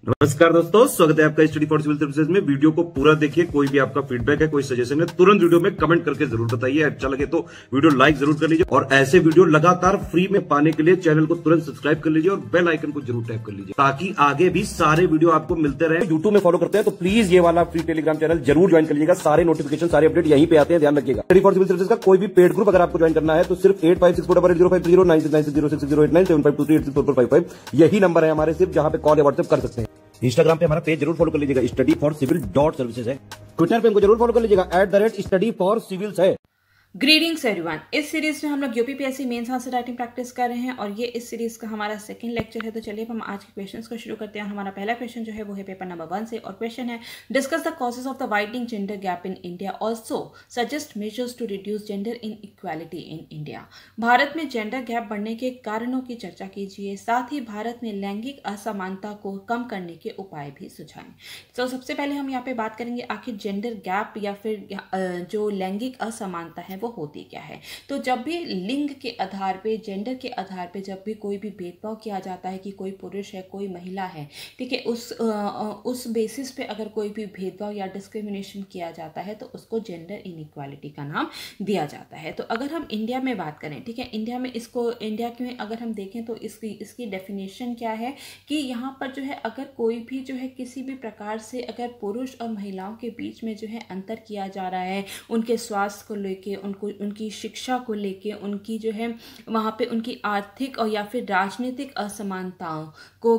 नमस्कार दोस्तों, स्वागत है आपका स्टडी फॉर सिविल सर्विसेज में। वीडियो को पूरा देखिए। कोई भी आपका फीडबैक है, कोई सजेशन है, तुरंत वीडियो में कमेंट करके जरूर बताइए। अच्छा लगे तो वीडियो लाइक जरूर कर लीजिए और ऐसे वीडियो लगातार फ्री में पाने के लिए चैनल को तुरंत सब्सक्राइब कर लीजिए और बेल आइकन को जरूर टैप कर लीजिए ताकि आगे भी सारे वीडियो आपको मिलते रहे। यूट्यूब में फॉलो करते हैं तो प्लीज ये वाला फ्री टेलीग्राम चैनल जरूर ज्वाइन कर लीजिएगा। सारे नोटिफिकेशन, सारे अपडेट यहीं पे आते हैं, ध्यान रखिएगा। स्टडी फॉर सिविल सर्विसेज का कोई भी पेड ग्रुप अगर आपको ज्वाइन करना है तो सिर्फ 856480969606097523864455 यही नंबर है हमारे, सिर्फ जहां पे कॉल या व्हाट्सएप कर सकते हैं। इंस्टाग्राम पे हमारा पेज जरूर फॉलो कर लीजिएगा, स्टडी फॉर सिविल .सर्विसेज है। ट्विटर पे हमको जरूर फॉलो कर लीजिएगा, @स्टडी फॉर सिविल्स है। Greetings everyone. इस सीरीज में हम लोग UPPSC mains answer writing practice कर रहे हैं और ये इस सीरीज का हमारा सेकंड लेक्चर है। तो चलिए हम आज के क्वेश्चंस को शुरू करते हैं। हमारा पहला क्वेश्चन जो है वो है पेपर नंबर 1 से और क्वेश्चन है, discuss the causes of the widening gender gap in India, also suggest measures to reduce gender inequality in India. Bharat में जेंडर गैप बढ़ने के कारणों की चर्चा कीजिए, साथ ही भारत में लैंगिक असमानता को कम करने के उपाय भी सुझाएं। तो सबसे पहले हम यहाँ पे बात करेंगे आखिर जेंडर गैप या फिर जो लैंगिक असमानता है वो होती क्या है। तो जब भी लिंग के आधार पे, जेंडर के आधार पे जब भी कोई भी भेदभाव किया जाता है कि कोई पुरुष है कोई महिला है, ठीक है, उस बेसिस पे अगर कोई भी भेदभाव या डिस्क्रिमिनेशन किया जाता है तो उसको जेंडर इनइक्वालिटी का नाम दिया जाता है। तो अगर हम इंडिया में बात करें, ठीक है, इंडिया में अगर हम देखें तो इसकी डेफिनेशन क्या है कि यहाँ पर जो है अगर कोई भी जो है किसी भी प्रकार से अगर पुरुष और महिलाओं के बीच में जो है अंतर किया जा रहा है, उनके स्वास्थ्य को लेके, उनकी शिक्षा को लेके, उनकी जो है वहाँ पे उनकी आर्थिक और या फिर राजनीतिक असमानताओं को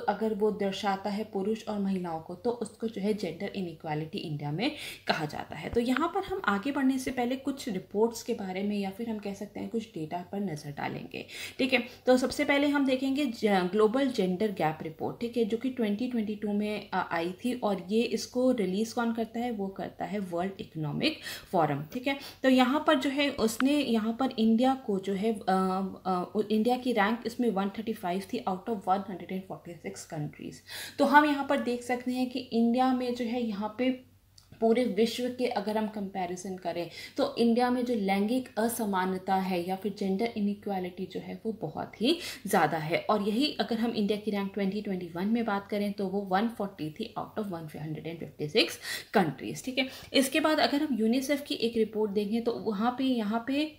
अगर वो दर्शाता है पुरुष और महिलाओं को, तो उसको जो है जेंडर इनइक्वालिटी इंडिया में कहा जाता है। तो यहाँ पर हम आगे बढ़ने से पहले कुछ रिपोर्ट्स के बारे में या फिर हम कह सकते हैं कुछ डेटा पर नजर डालेंगे, ठीक है। तो सबसे पहले हम देखेंगे ग्लोबल जेंडर गैप रिपोर्ट, ठीक है, जो कि 2022 में आई थी और ये इसको रिलीज कौन करता है, वो करता है वर्ल्ड इकोनॉमिक फोरम, ठीक है। तो यहाँ पर जो है उसने यहाँ पर इंडिया को जो है इंडिया की रैंक इसमें 135 थी आउट ऑफ 146 कंट्रीज। तो हम यहाँ पर देख सकते हैं कि इंडिया में जो है यहाँ पे पूरे विश्व के अगर हम कंपैरिजन करें तो इंडिया में जो लैंगिक असमानता है या फिर जेंडर इनइक्वालिटी जो है वो बहुत ही ज़्यादा है। और यही अगर हम इंडिया की रैंक 2021 में बात करें तो वो 140 थी आउट ऑफ 156 कंट्रीज, ठीक है। इसके बाद अगर हम यूनिसेफ की एक रिपोर्ट देखें तो वहाँ पे यहाँ पे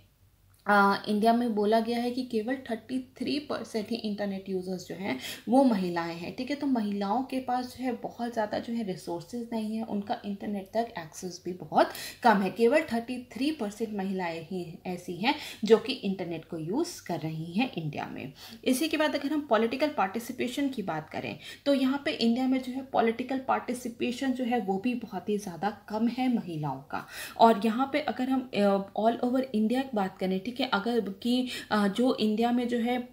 इंडिया में बोला गया है कि केवल 33% ही इंटरनेट यूज़र्स जो हैं वो महिलाएं हैं, ठीक है। तो महिलाओं के पास जो है बहुत ज़्यादा जो है रिसोर्सेज नहीं है, उनका इंटरनेट तक एक्सेस भी बहुत कम है। केवल 33% महिलाएं ही ऐसी हैं जो कि इंटरनेट को यूज़ कर रही हैं इंडिया में। इसी के बाद अगर हम पॉलिटिकल पार्टिसिपेशन की बात करें तो यहाँ पे इंडिया में जो है पॉलिटिकल पार्टिसिपेशन जो है वो भी बहुत ही ज़्यादा कम है महिलाओं का। और यहाँ पे अगर हम ऑल ओवर इंडिया की बात करें, ठीक है, अगर कि जो इंडिया में जो है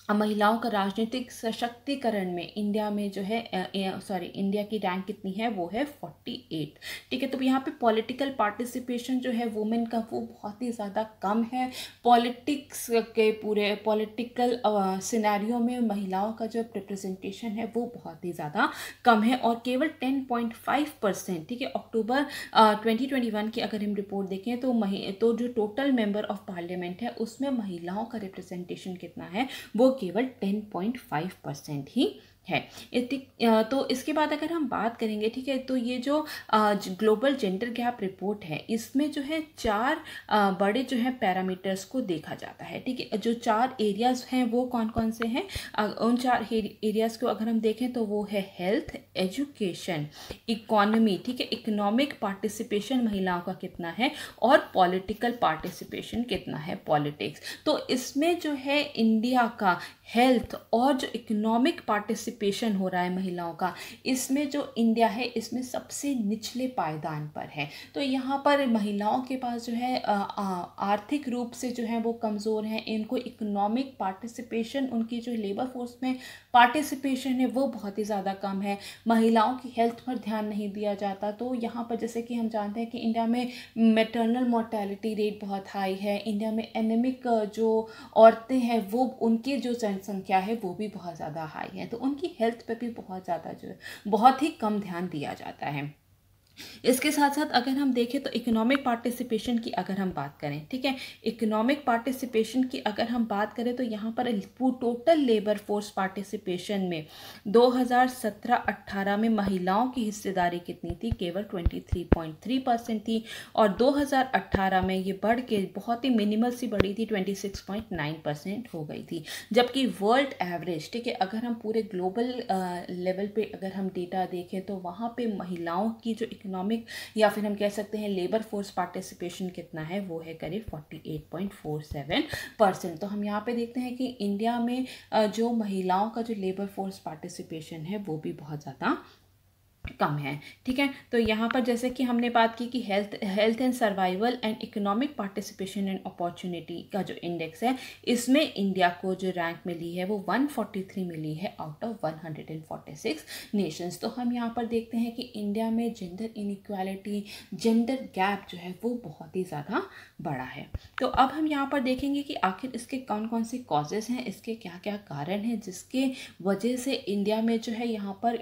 महिलाओं का राजनीतिक सशक्तिकरण में इंडिया में जो है इंडिया की रैंक कितनी है, वो है 48, ठीक है। तो यहाँ पे पॉलिटिकल पार्टिसिपेशन जो है वुमेन का वो बहुत ही ज़्यादा कम है। पॉलिटिक्स के पूरे पॉलिटिकल सिनेरियो में महिलाओं का जो रिप्रेजेंटेशन है वो बहुत ही ज़्यादा कम है और केवल 10.5%, ठीक है। अक्टूबर 2021 की अगर हम रिपोर्ट देखें तो जो टोटल मेंबर ऑफ पार्लियामेंट है उसमें महिलाओं का रिप्रेजेंटेशन कितना है, वो केवल 10.5% ही है। तो इसके बाद अगर हम बात करेंगे, ठीक है, तो ये जो ग्लोबल जेंडर गैप रिपोर्ट है इसमें जो है 4 बड़े जो है पैरामीटर्स को देखा जाता है, ठीक है। जो 4 एरियाज हैं वो कौन कौन से हैं, उन 4 एरियाज को अगर हम देखें तो वो है हेल्थ, एजुकेशन, इकोनॉमी, ठीक है, इकोनॉमिक पार्टिसिपेशन महिलाओं का कितना है और पॉलिटिकल पार्टिसिपेशन कितना है, पॉलिटिक्स। तो इसमें जो है इंडिया का हेल्थ और जो इकोनॉमिक पार्टिसिपेशन हो रहा है महिलाओं का, इसमें जो इंडिया है इसमें सबसे निचले पायदान पर है। तो यहाँ पर महिलाओं के पास जो है आर्थिक रूप से जो है वो कमज़ोर हैं, इनको इकोनॉमिक पार्टिसिपेशन, उनकी जो लेबर फोर्स में पार्टिसिपेशन है वो बहुत ही ज़्यादा कम है। महिलाओं की हेल्थ पर ध्यान नहीं दिया जाता। तो यहाँ पर जैसे कि हम जानते हैं कि इंडिया में मैटरनल मोर्टेलिटी रेट बहुत हाई है, इंडिया में एनेमिक जो औरतें हैं वो उनकी जो जनसंख्या है वो भी बहुत ज़्यादा हाई है। तो उनकी हेल्थ पे भी बहुत ज़्यादा जो है बहुत ही कम ध्यान दिया जाता है। इसके साथ साथ अगर हम देखें तो इकोनॉमिक पार्टिसिपेशन की अगर हम बात करें, ठीक है, इकोनॉमिक पार्टिसिपेशन की अगर हम बात करें तो यहाँ पर टोटल लेबर फोर्स पार्टिसिपेशन में 2017-18 में महिलाओं की हिस्सेदारी कितनी थी? केवल 23.3% थी। और 2018 में ये बढ़ के बहुत ही मिनिमल सी बढ़ी थी, 26.9% हो गई थी। जबकि वर्ल्ड एवरेज, ठीक है, अगर हम पूरे ग्लोबल लेवल पे अगर हम डेटा देखें तो वहाँ पे महिलाओं की जो इकोनॉमिक या फिर हम कह सकते हैं लेबर फोर्स पार्टिसिपेशन कितना है, वो है करीब 48.47%। तो हम यहाँ पे देखते हैं कि इंडिया में जो महिलाओं का जो लेबर फोर्स पार्टिसिपेशन है वो भी बहुत ज़्यादा कम है, ठीक है। तो यहाँ पर जैसे कि हमने बात की कि health and survival and economic participation and opportunity का जो इंडेक्स है, इसमें इंडिया को जो रैंक मिली है वो 143 मिली है आउट ऑफ 146 नेशंस। तो हम यहाँ पर देखते हैं कि इंडिया में जेंडर इनइक्वालिटी, जेंडर गैप जो है वो बहुत ही ज़्यादा बड़ा है। तो अब हम यहाँ पर देखेंगे कि आखिर इसके कौन कौन से कॉजेज़ हैं, इसके क्या क्या कारण हैं जिसके वजह से इंडिया में जो है यहाँ पर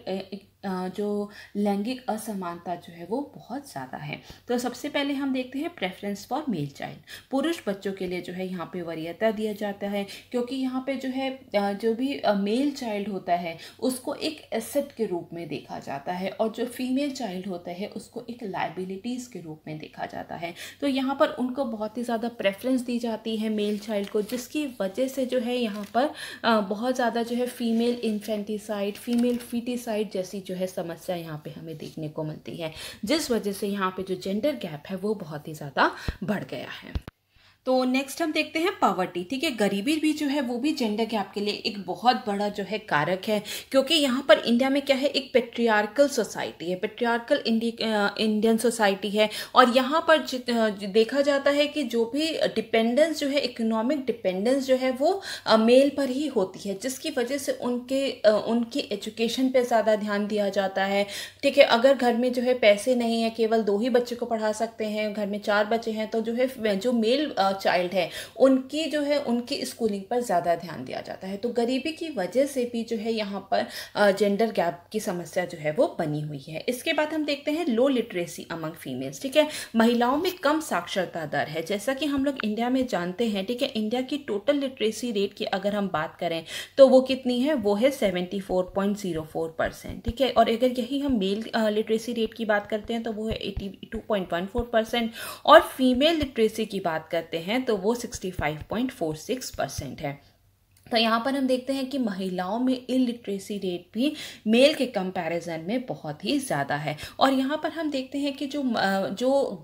जो लैंगिक असमानता जो है वो बहुत ज़्यादा है। तो सबसे पहले हम देखते हैं प्रेफरेंस फॉर मेल चाइल्ड। पुरुष बच्चों के लिए जो है यहाँ पे वरीयता दिया जाता है, क्योंकि यहाँ पे जो है जो भी मेल चाइल्ड होता है उसको एक एसेट के रूप में देखा जाता है, और जो फीमेल चाइल्ड होता है उसको एक लाइबिलिटीज़ के रूप में देखा जाता है। तो यहाँ पर उनको बहुत ही ज़्यादा प्रेफरेंस दी जाती है मेल चाइल्ड को, जिसकी वजह से जो है यहाँ पर बहुत ज़्यादा जो है फीमेल इन्फेंटिसाइड, फीमेल फीटिसाइड जैसी जो है समस्या यहाँ पे हमें देखने को मिलती है, जिस वजह से यहाँ पे जो जेंडर गैप है वो बहुत ही ज़्यादा बढ़ गया है। तो नेक्स्ट हम देखते हैं पॉवर्टी, ठीक है, गरीबी भी जो है वो भी जेंडर गैप के लिए एक बहुत बड़ा जो है कारक है, क्योंकि यहाँ पर इंडिया में क्या है, एक पेट्रियार्कल सोसाइटी है, पेट्रियार्कल इंडियन सोसाइटी है, और यहाँ पर देखा जाता है कि जो भी डिपेंडेंस जो है, इकोनॉमिक डिपेंडेंस जो है वो मेल पर ही होती है, जिसकी वजह से उनकी एजुकेशन पे ज़्यादा ध्यान दिया जाता है, ठीक है। अगर घर में जो है पैसे नहीं है, केवल 2 ही बच्चे को पढ़ा सकते हैं, घर में 4 बच्चे हैं, तो जो है जो मेल चाइल्ड है उनकी जो है उनकी स्कूलिंग पर ज़्यादा ध्यान दिया जाता है। तो गरीबी की वजह से भी जो है यहाँ पर जेंडर गैप की समस्या जो है वो बनी हुई है। इसके बाद हम देखते हैं लो लिटरेसी अमंग फीमेल्स, ठीक है, महिलाओं में कम साक्षरता दर है। जैसा कि हम लोग इंडिया में जानते हैं, ठीक है, इंडिया की टोटल लिटरेसी रेट की अगर हम बात करें तो वो कितनी है, वो है 74.04%, ठीक है। और अगर यही हम मेल लिटरेसी रेट की बात करते हैं तो वो है 82.14%, और फीमेल लिटरेसी की बात करते हैं तो वो 65.46% है। तो यहाँ पर हम देखते हैं कि महिलाओं में इलिटरेसी रेट भी मेल के कंपैरिजन में बहुत ही ज़्यादा है। और यहाँ पर हम देखते हैं कि जो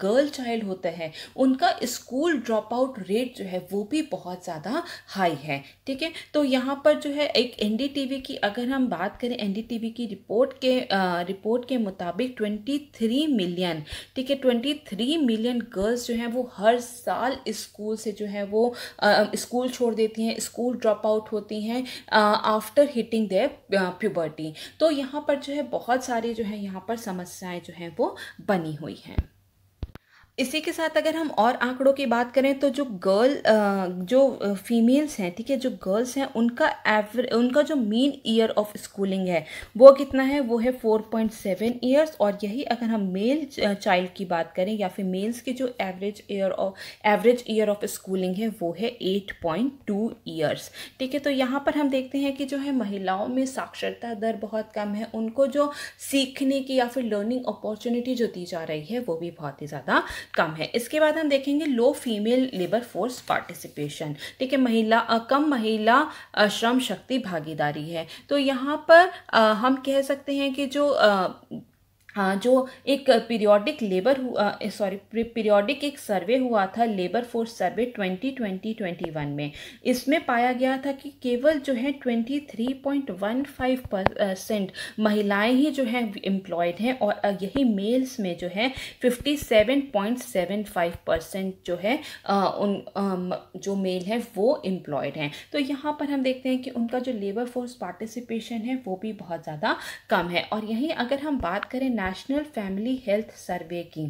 गर्ल चाइल्ड होते हैं उनका स्कूल ड्रॉप आउट रेट जो है वो भी बहुत ज़्यादा हाई है, ठीक है। तो यहाँ पर जो है एक एनडीटीवी की अगर हम बात करें, एनडीटीवी की रिपोर्ट के मुताबिक 23 मिलियन, ठीक है, 23 मिलियन गर्ल्स जो हैं वो हर साल स्कूल से जो है वो स्कूल छोड़ देती हैं, स्कूल ड्रॉप आउट होती हैं आफ्टर हिटिंग देयर प्यूबर्टी। तो यहाँ पर जो है बहुत सारी जो है यहाँ पर समस्याएं जो हैं वो बनी हुई हैं। इसी के साथ अगर हम और आंकड़ों की बात करें तो जो फीमेल्स हैं, ठीक है, जो गर्ल्स हैं, उनका जो मीन ईयर ऑफ स्कूलिंग है वो कितना है, वो है 4.7 ईयर्स। और यही अगर हम मेल चाइल्ड की बात करें या फिर मेल्स की जो एवरेज ईयर ऑफ स्कूलिंग है वो है 8.2 ईयर्स, ठीक है। तो यहाँ पर हम देखते हैं कि जो है महिलाओं में साक्षरता दर बहुत कम है, उनको जो सीखने की या फिर लर्निंग अपॉर्चुनिटी जो दी जा रही है वो भी बहुत ही ज़्यादा कम है। इसके बाद हम देखेंगे लो फीमेल लेबर फोर्स पार्टिसिपेशन, ठीक है, कम महिला श्रम शक्ति भागीदारी है। तो यहाँ पर हम कह सकते हैं कि जो एक पीरियोडिक एक सर्वे हुआ था, लेबर फोर्स सर्वे 2020-21 में, इसमें पाया गया था कि केवल जो है 23.15% महिलाएं ही जो हैं एम्प्लॉयड हैं, और यही मेल्स में जो है 57.75% जो है जो मेल है वो एम्प्लॉयड हैं। तो यहाँ पर हम देखते हैं कि उनका जो लेबर फोर्स पार्टिसिपेशन है वो भी बहुत ज़्यादा कम है। और यहीं अगर हम बात करें नेशनल फैमिली हेल्थ सर्वे की,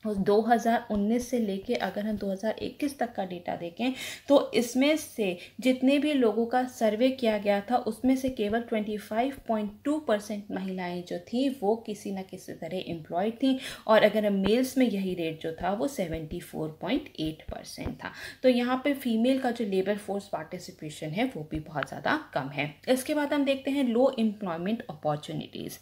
2019 से लेके अगर हम 2021 तक का डेटा देखें तो इसमें से जितने भी लोगों का सर्वे किया गया था उसमें से केवल 25.2% महिलाएं जो थी वो किसी न किसी तरह एम्प्लॉयड थी, और अगर मेल्स में यही रेट जो था वो 74.8% था। तो यहाँ पे फीमेल का जो लेबर फोर्स पार्टिसिपेशन है वो भी बहुत ज़्यादा कम है। इसके बाद हम देखते हैं लो एम्प्लॉयमेंट अपॉर्चुनिटीज़।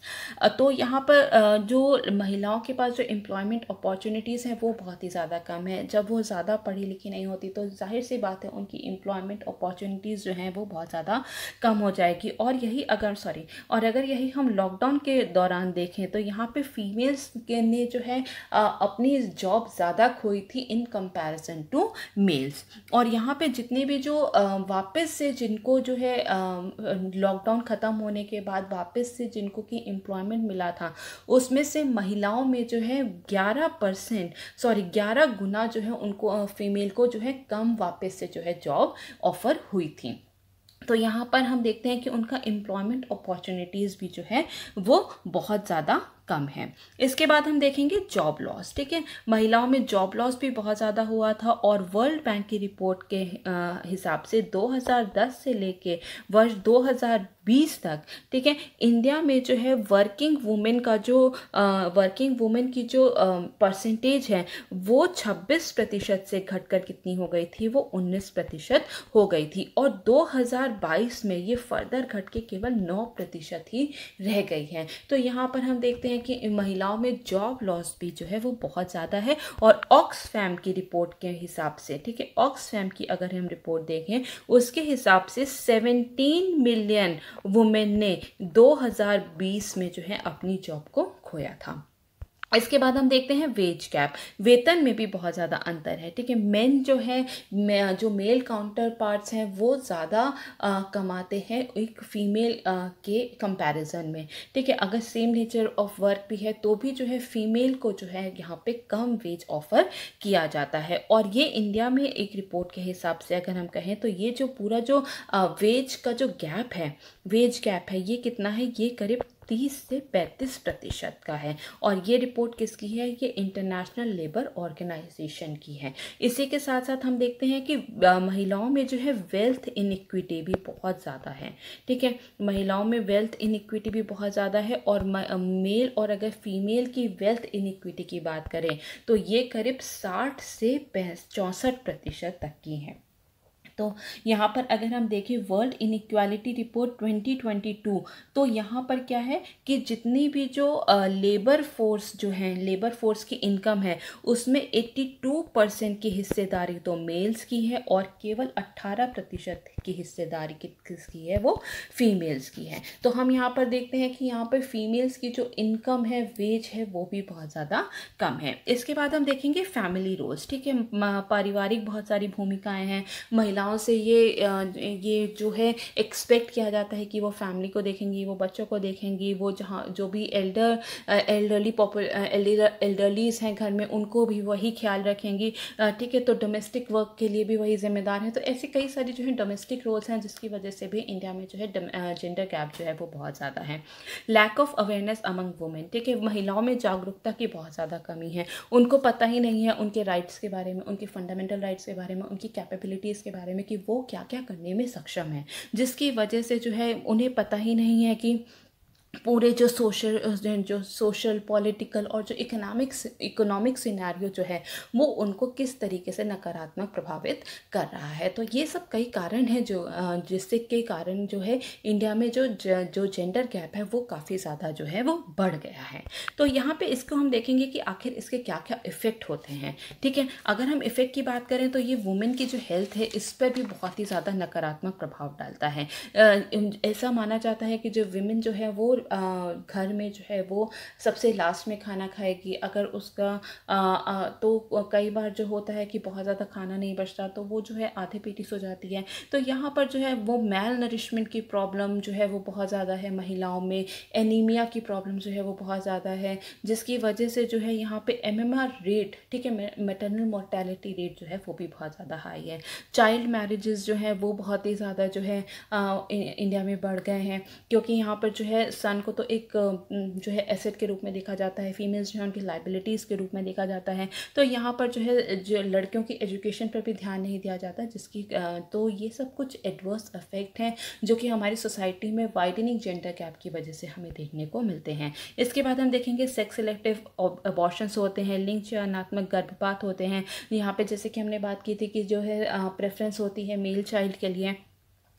तो यहाँ पर जो महिलाओं के पास जो एम्प्लॉयमेंट अपॉर्चुनिटीज़ हैं वो बहुत ही ज़्यादा कम है। जब वो ज़्यादा पढ़ी लिखी नहीं होती तो जाहिर सी बात है उनकी एम्प्लॉयमेंट अपॉर्चुनिटीज़ जो हैं वो बहुत ज़्यादा कम हो जाएगी। और अगर यही हम लॉकडाउन के दौरान देखें तो यहाँ पे फीमेल्स ने जो है अपनी जॉब ज़्यादा खोई थी इन कंपैरिजन टू मेल्स। और यहाँ पे जितने भी जो वापस से जिनको जो है लॉकडाउन ख़त्म होने के बाद वापस से जिनको की एम्प्लॉयमेंट मिला था उसमें से महिलाओं में जो है 11 गुना जो है उनको फीमेल को जो है कम वापस से जो है जॉब ऑफर हुई थी। तो यहाँ पर हम देखते हैं कि उनका एम्प्लॉयमेंट अपॉर्चुनिटीज़ भी जो है वो बहुत ज़्यादा कम है। इसके बाद हम देखेंगे जॉब लॉस। ठीक है, महिलाओं में जॉब लॉस भी बहुत ज़्यादा हुआ था, और वर्ल्ड बैंक की रिपोर्ट के हिसाब से 2010 से लेके वर्ष 2020 तक, ठीक है, इंडिया में जो है वर्किंग वुमेन की जो परसेंटेज है वो 26% से घटकर कितनी हो गई थी, वो 19% हो गई थी। और 2022 में ये फर्दर घट के केवल 9% ही रह गई है। तो यहाँ पर हम देखते हैं कि महिलाओं में जॉब लॉस भी जो है वो बहुत ज़्यादा है। और ऑक्सफैम की रिपोर्ट के हिसाब से, ठीक है, ऑक्सफैम की अगर हम रिपोर्ट देखें उसके हिसाब से 17 मिलियन वुमेन ने 2020 में जो है अपनी जॉब को खोया था। इसके बाद हम देखते हैं वेज गैप। वेतन में भी बहुत ज़्यादा अंतर है। ठीक है, मेन जो है जो मेल काउंटर पार्ट्स हैं वो ज़्यादा कमाते हैं एक फीमेल के कंपैरिजन में। ठीक है, अगर सेम नेचर ऑफ वर्क भी है तो भी जो है फीमेल को जो है यहाँ पे कम वेज ऑफर किया जाता है। और ये इंडिया में एक रिपोर्ट के हिसाब से अगर हम कहें तो ये जो पूरा जो वेज का जो गैप है ये कितना है, ये करीब 30 से 35% का है। और ये रिपोर्ट किसकी है, ये इंटरनेशनल लेबर ऑर्गेनाइजेशन की है। इसी के साथ साथ हम देखते हैं कि महिलाओं में जो है वेल्थ इनइक्विटी भी बहुत ज़्यादा है। ठीक है, महिलाओं में वेल्थ इनइक्विटी भी बहुत ज़्यादा है। और मेल और अगर फीमेल की वेल्थ इनइक्विटी की बात करें तो ये करीब 60 से 64% तक की है। तो यहाँ पर अगर हम देखें वर्ल्ड इनइक्वालिटी रिपोर्ट 2022, तो यहाँ पर क्या है कि जितनी भी जो लेबर फोर्स की इनकम है उसमें 82% की हिस्सेदारी तो मेल्स की है, और केवल 18% की हिस्सेदारी किसकी है, वो फीमेल्स की है। तो हम यहाँ पर देखते हैं कि यहाँ पर फीमेल्स की जो इनकम है, वेज है, वो भी बहुत ज़्यादा कम है। इसके बाद हम देखेंगे फैमिली रोल्स। ठीक है, पारिवारिक बहुत सारी भूमिकाएँ हैं। महिलाओं से ये जो है एक्सपेक्ट किया जाता है कि वो फैमिली को देखेंगी, वो बच्चों को देखेंगी, वो जहाँ जो भी एल्डरलीज हैं घर में उनको भी वही ख्याल रखेंगी। ठीक है, तो डोमेस्टिक वर्क के लिए भी वही जिम्मेदार हैं। तो ऐसी कई सारी जो है डोमेस्टिक रोल्स हैं जिसकी वजह से भी इंडिया में जो है जेंडर गैप जो है वो बहुत ज़्यादा है। Lack of awareness among women. ठीक है, महिलाओं में जागरूकता की बहुत ज़्यादा कमी है। उनको पता ही नहीं है उनके राइट्स के बारे में, उनके फंडामेंटल राइट्स के बारे में, उनकी कैपेबिलिटीज़ के बारे में कि वो क्या क्या करने में सक्षम है, जिसकी वजह से जो है उन्हें पता ही नहीं है कि पूरे जो सोशल पॉलिटिकल और जो इकोनॉमिक सिनेरियो जो है वो उनको किस तरीके से नकारात्मक प्रभावित कर रहा है। तो ये सब कई कारण हैं जो जिससे के कारण जो है इंडिया में जो जेंडर गैप है वो काफ़ी ज़्यादा जो है वो बढ़ गया है। तो यहाँ पे इसको हम देखेंगे कि आखिर इसके क्या क्या इफ़ेक्ट होते हैं। ठीक है, अगर हम इफ़ेक्ट की बात करें तो ये वुमेन की जो हेल्थ है इस पर भी बहुत ही ज़्यादा नकारात्मक प्रभाव डालता है। ऐसा माना जाता है कि जो विमेन जो है वो घर में जो है वो सबसे लास्ट में खाना खाएगी। अगर उसका तो कई बार जो होता है कि बहुत ज़्यादा खाना नहीं बचता तो वो जो है आधे पेटी सो जाती है। तो यहाँ पर जो है वो मेल नरिशमेंट की प्रॉब्लम जो है वो बहुत ज़्यादा है महिलाओं में। एनीमिया की प्रॉब्लम जो है वो बहुत ज़्यादा है, जिसकी वजह से जो है यहाँ पे MMR रेट, ठीक है, मैटरनल मोर्टेलिटी रेट जो है वो भी बहुत ज़्यादा हाई है। चाइल्ड मैरिजेस जो है वो बहुत ही ज़्यादा जो है इंडिया में बढ़ गए हैं, क्योंकि यहाँ पर जो है सन को तो एक जो है एसेट के रूप में देखा जाता है, फीमेल्स जो है उनकी लाइबिलिटीज़ के रूप में देखा जाता है। तो यहाँ पर जो है जो लड़कियों की एजुकेशन पर भी ध्यान नहीं दिया जाता, जिसकी तो ये सब कुछ एडवर्स इफेक्ट हैं जो कि हमारी सोसाइटी में वाइडनिंग जेंडर गैप की वजह से हमें देखने को मिलते हैं। इसके बाद हम देखेंगे सेक्स सिलेक्टिव अबॉर्शंस होते हैं, लिंग चयनात्मक गर्भपात होते हैं। यहाँ पे जैसे कि हमने बात की थी कि जो है प्रेफरेंस होती है मेल चाइल्ड के लिए,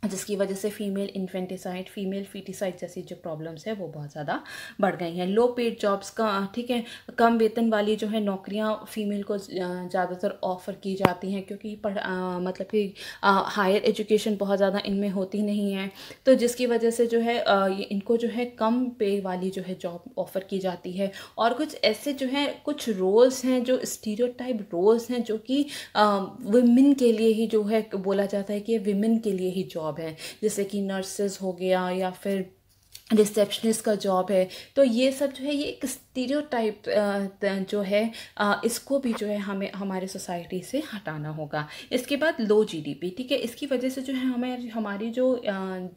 जिसकी वजह से फीमेल इन्फेंटिसाइड, फीमेल फीटिसाइड जैसी जो प्रॉब्लम्स है वो बहुत ज़्यादा बढ़ गई हैं। लो पेड जॉब्स का, ठीक है, कम वेतन वाली जो है नौकरियां फीमेल को ज़्यादातर ऑफ़र की जाती हैं, क्योंकि मतलब कि हायर एजुकेशन बहुत ज़्यादा इनमें होती नहीं है, तो जिसकी वजह से जो है इनको जो है कम पे वाली जो है जॉब ऑफ़र की जाती है। और कुछ ऐसे जो है कुछ रोल्स हैं जो स्टीरियोटाइप रोल्स हैं जो कि विमेन के लिए ही जो है बोला जाता है कि ये विमेन के लिए ही जॉब है, जैसे कि नर्सेज हो गया या फिर रिसेप्शनिस्ट का जॉब है। तो ये सब जो है ये एक स्टीरियोटाइप जो है इसको भी जो है हमें हमारे सोसाइटी से हटाना होगा। इसके बाद लो जीडीपी, ठीक है, इसकी वजह से जो है हमारी जो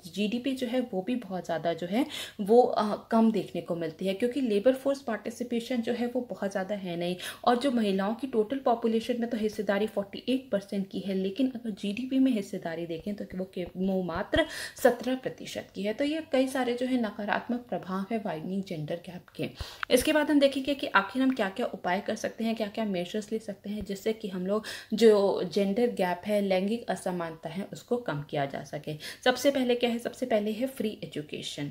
जीडीपी जो है वो भी बहुत ज़्यादा जो है वो कम देखने को मिलती है, क्योंकि लेबर फोर्स पार्टिसिपेशन जो है वो बहुत ज़्यादा है नहीं। और जो महिलाओं की टोटल पॉपुलेशन में तो हिस्सेदारी 48% की है, लेकिन अगर जीडीपी में हिस्सेदारी देखें तो वो मात्र 17% की है। तो ये कई सारे जो है नकारात्मक प्रभाव है वाइडनिंग जेंडर गैप के। इसके बाद हम देखेंगे कि आखिर हम क्या क्या उपाय कर सकते हैं, क्या क्या मेजर्स ले सकते हैं जिससे कि हम लोग जो जेंडर गैप है, लैंगिक असमानता है, उसको कम किया जा सके। सबसे पहले क्या है, सबसे पहले है फ्री एजुकेशन।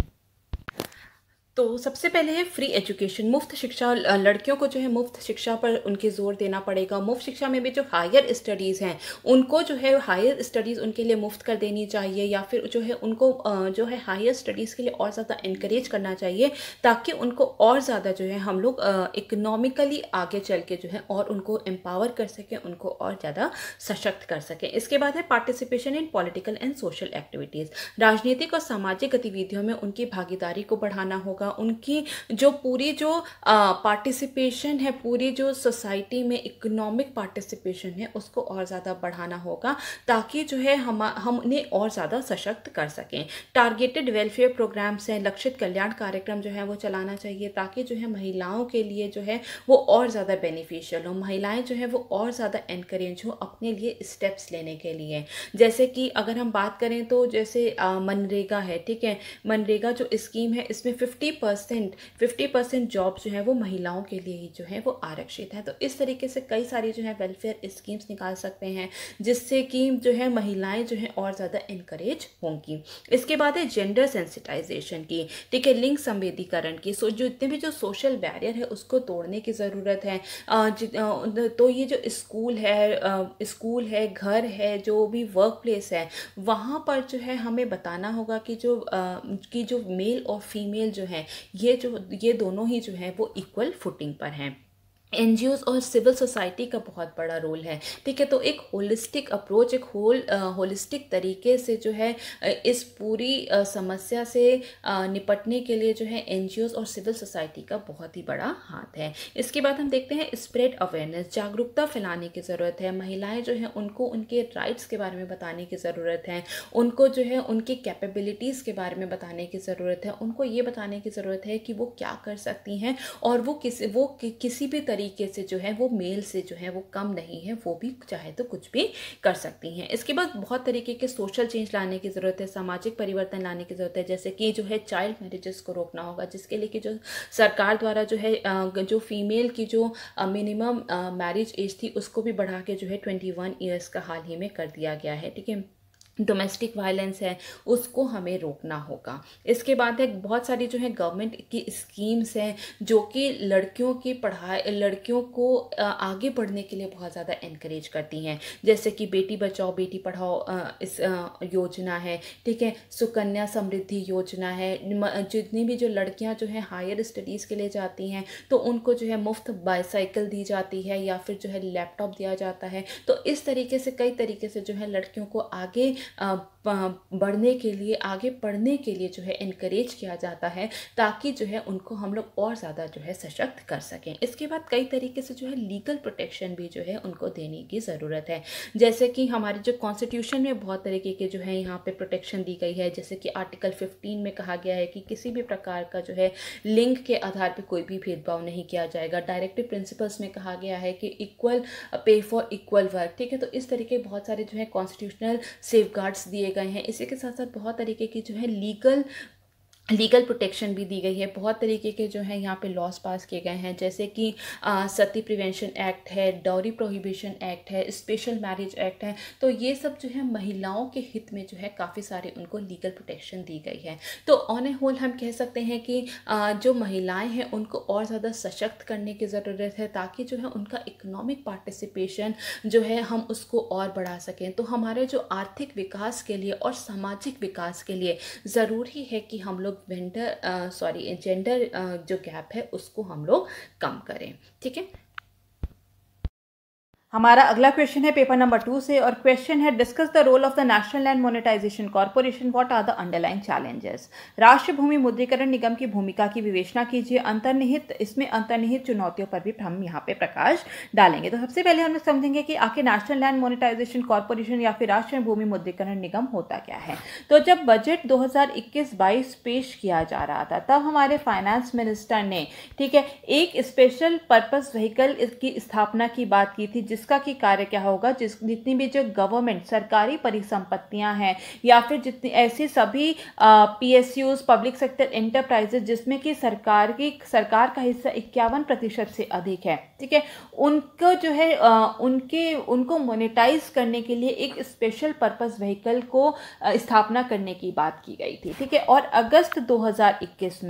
तो सबसे पहले है फ्री एजुकेशन, मुफ्त शिक्षा। लड़कियों को जो है मुफ्त शिक्षा पर उनके जोर देना पड़ेगा। मुफ्त शिक्षा में भी जो हायर स्टडीज़ हैं उनको जो है हायर स्टडीज़ उनके लिए मुफ्त कर देनी चाहिए, या फिर जो है उनको जो है हायर स्टडीज़ के लिए और ज़्यादा इनकरेज करना चाहिए, ताकि उनको और ज़्यादा जो है हम लोग इकोनॉमिकली आगे चल के जो है और उनको एम्पावर कर सकें, उनको और ज़्यादा सशक्त कर सकें। इसके बाद है participation in political and social activities. राजनीतिक और सामाजिक गतिविधियों में उनकी भागीदारी को बढ़ाना होगा। उनकी जो पूरी जो पार्टिसिपेशन है, पूरी जो सोसाइटी में इकोनॉमिक पार्टिसिपेशन है, उसको और ज़्यादा बढ़ाना होगा, ताकि जो है हम उन्हें और ज़्यादा सशक्त कर सकें। टारगेटेड वेलफेयर प्रोग्राम्स हैं, लक्षित कल्याण कार्यक्रम जो है वो चलाना चाहिए, ताकि जो है महिलाओं के लिए जो है वो और ज़्यादा बेनिफिशियल हो, महिलाएं जो है वो और ज़्यादा एनकरेज हो अपने लिए स्टेप्स लेने के लिए। जैसे कि अगर हम बात करें तो जैसे मनरेगा है, ठीक है, मनरेगा जो स्कीम है इसमें 50% जॉब जो है वो महिलाओं के लिए ही जो है वो आरक्षित है। तो इस तरीके से कई सारी जो है वेलफेयर स्कीम्स निकाल सकते हैं, जिससे कि जो है महिलाएं जो है और ज़्यादा इनकरेज होंगी। इसके बाद है जेंडर सेंसिटाइजेशन की, ठीक है, लिंग संवेदीकरण की। जो जितने भी जो सोशल बैरियर है उसको तोड़ने की ज़रूरत है। तो ये जो स्कूल है, घर है, जो भी वर्क प्लेस है, वहाँ पर जो है हमें बताना होगा कि जो मेल और फीमेल जो है ये दोनों ही जो है वो इक्वल फुटिंग पर हैं। एनजीओज और सिविल सोसाइटी का बहुत बड़ा रोल है, ठीक है। तो एक होलिस्टिक अप्रोच, एक होलिस्टिक तरीके से जो है इस पूरी समस्या से निपटने के लिए जो है एनजीओज और सिविल सोसाइटी का बहुत ही बड़ा हाथ है। इसके बाद हम देखते हैं स्प्रेड अवेयरनेस, जागरूकता फैलाने की ज़रूरत है। महिलाएं जो है उनको उनके राइट्स के बारे में बताने की ज़रूरत है, उनको जो है उनकी कैपेबिलिटीज़ के बारे में बताने की ज़रूरत है, उनको ये बताने की ज़रूरत है कि वो क्या कर सकती हैं और वो किसी भी तरीके से जो है वो मेल से जो है वो कम नहीं है, वो भी चाहे तो कुछ भी कर सकती हैं। इसके बाद बहुत तरीके के सोशल चेंज लाने की ज़रूरत है, सामाजिक परिवर्तन लाने की ज़रूरत है, जैसे कि जो है चाइल्ड मैरिजेस को रोकना होगा, जिसके लिए कि जो सरकार द्वारा जो है जो फीमेल की जो मिनिमम मैरिज एज थी उसको भी बढ़ा के जो है 21 ईयर्स का हाल ही में कर दिया गया है, ठीक है। डोमेस्टिक वायलेंस है उसको हमें रोकना होगा। इसके बाद है बहुत सारी जो है गवर्नमेंट की स्कीम्स हैं जो कि लड़कियों की पढ़ाई, लड़कियों को आगे बढ़ने के लिए बहुत ज़्यादा इनकरेज करती हैं, जैसे कि बेटी बचाओ बेटी पढ़ाओ इस योजना है, ठीक है, सुकन्या समृद्धि योजना है। जितनी भी जो लड़कियां जो है हायर स्टडीज़ के लिए जाती हैं तो उनको जो है मुफ्त बाईसाइकिल दी जाती है या फिर जो है लैपटॉप दिया जाता है। तो इस तरीके से कई तरीके से जो है लड़कियों को आगे बढ़ने के लिए, आगे पढ़ने के लिए जो है इनकरेज किया जाता है, ताकि जो है उनको हम लोग और ज़्यादा जो है सशक्त कर सकें। इसके बाद कई तरीके से जो है लीगल प्रोटेक्शन भी जो है उनको देने की ज़रूरत है। जैसे कि हमारे जो कॉन्स्टिट्यूशन में बहुत तरीके के जो है यहाँ पे प्रोटेक्शन दी गई है। जैसे कि आर्टिकल 15 में कहा गया है कि किसी भी प्रकार का जो है लिंग के आधार पर कोई भी भेदभाव नहीं किया जाएगा। डायरेक्टिव प्रिंसिपल्स में कहा गया है कि equal pay for equal work, ठीक है। तो इस तरीके बहुत सारे जो है कॉन्स्टिट्यूशनल सेफगार्ड्स दिए गए हैं। इसी के साथ साथ बहुत तरीके की जो है लीगल प्रोटेक्शन भी दी गई है। बहुत तरीके के जो है यहाँ पे लॉज पास किए गए हैं, जैसे कि सती प्रिवेंशन एक्ट है, डाउरी प्रोहिबिशन एक्ट है, स्पेशल मैरिज एक्ट है। तो ये सब जो है महिलाओं के हित में जो है काफ़ी सारे उनको लीगल प्रोटेक्शन दी गई है। तो ऑन ए होल हम कह सकते हैं कि जो महिलाएं हैं उनको और ज़्यादा सशक्त करने की ज़रूरत है, ताकि जो है उनका इकोनॉमिक पार्टिसिपेशन जो है हम उसको और बढ़ा सकें। तो हमारे जो आर्थिक विकास के लिए और सामाजिक विकास के लिए ज़रूरी है कि हम लोग जेंडर जो गैप है उसको हम लोग कम करें, ठीक है। हमारा अगला क्वेश्चन है पेपर नंबर 2 से, और क्वेश्चन है discuss the role of the national land monetization corporation, what are the underlying challenges. राष्ट्रीय भूमि मुद्रीकरण निगम की भूमिका की विवेचना कीजिए। इसमें अंतर्निहित चुनौतियों पर भी हम यहाँ पे प्रकाश डालेंगे। तो सबसे पहले हम समझेंगे कि आखिर नेशनल लैंड मोनेटाइजेशन कॉर्पोरेशन या फिर राष्ट्रीय भूमि मुद्रीकरण निगम होता क्या है। तो जब बजट 2021-22 पेश किया जा रहा था, तब हमारे फाइनेंस मिनिस्टर ने, ठीक है, एक स्पेशल पर्पस व्हीकल की स्थापना की बात की थी, जिसका की कार्य क्या होगा, जितनी भी जो गवर्नमेंट सरकारी परिसंपत्तियां हैं या फिर जितनी ऐसी सभी पीएसयूज, पब्लिक सेक्टर एंटरप्राइजेज, जिसमें कि सरकार का हिस्सा 51% से अधिक है, ठीक है, उनको जो है उनको मोनेटाइज करने के लिए एक स्पेशल पर्पस व्हीकल को स्थापना करने की बात की गई थी, ठीक है। और अगस्त 2021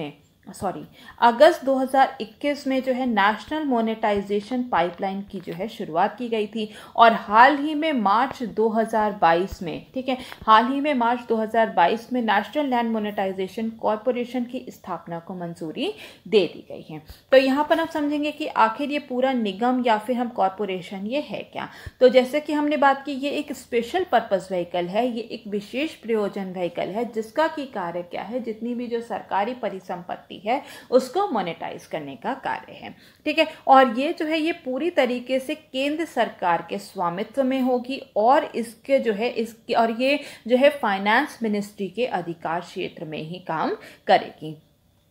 में जो है नेशनल मोनेटाइजेशन पाइपलाइन की जो है शुरुआत की गई थी, और हाल ही में मार्च 2022 में, ठीक है, हाल ही में मार्च 2022 में नेशनल लैंड मोनेटाइजेशन कॉर्पोरेशन की स्थापना को मंजूरी दे दी गई है। तो यहाँ पर हम समझेंगे कि आखिर ये पूरा निगम या फिर हम कॉर्पोरेशन ये है क्या। तो जैसे कि हमने बात की, ये एक स्पेशल पर्पस व्हीकल है, ये एक विशेष प्रयोजन व्हीकल है, जिसका की कार्य क्या है, जितनी भी जो सरकारी परिसंपत्ति है उसको मोनेटाइज करने का कार्य है, ठीक है। और ये जो है ये पूरी तरीके से केंद्र सरकार के स्वामित्व में होगी, और इसके जो है ये जो है फाइनेंस मिनिस्ट्री के अधिकार क्षेत्र में ही काम करेगी।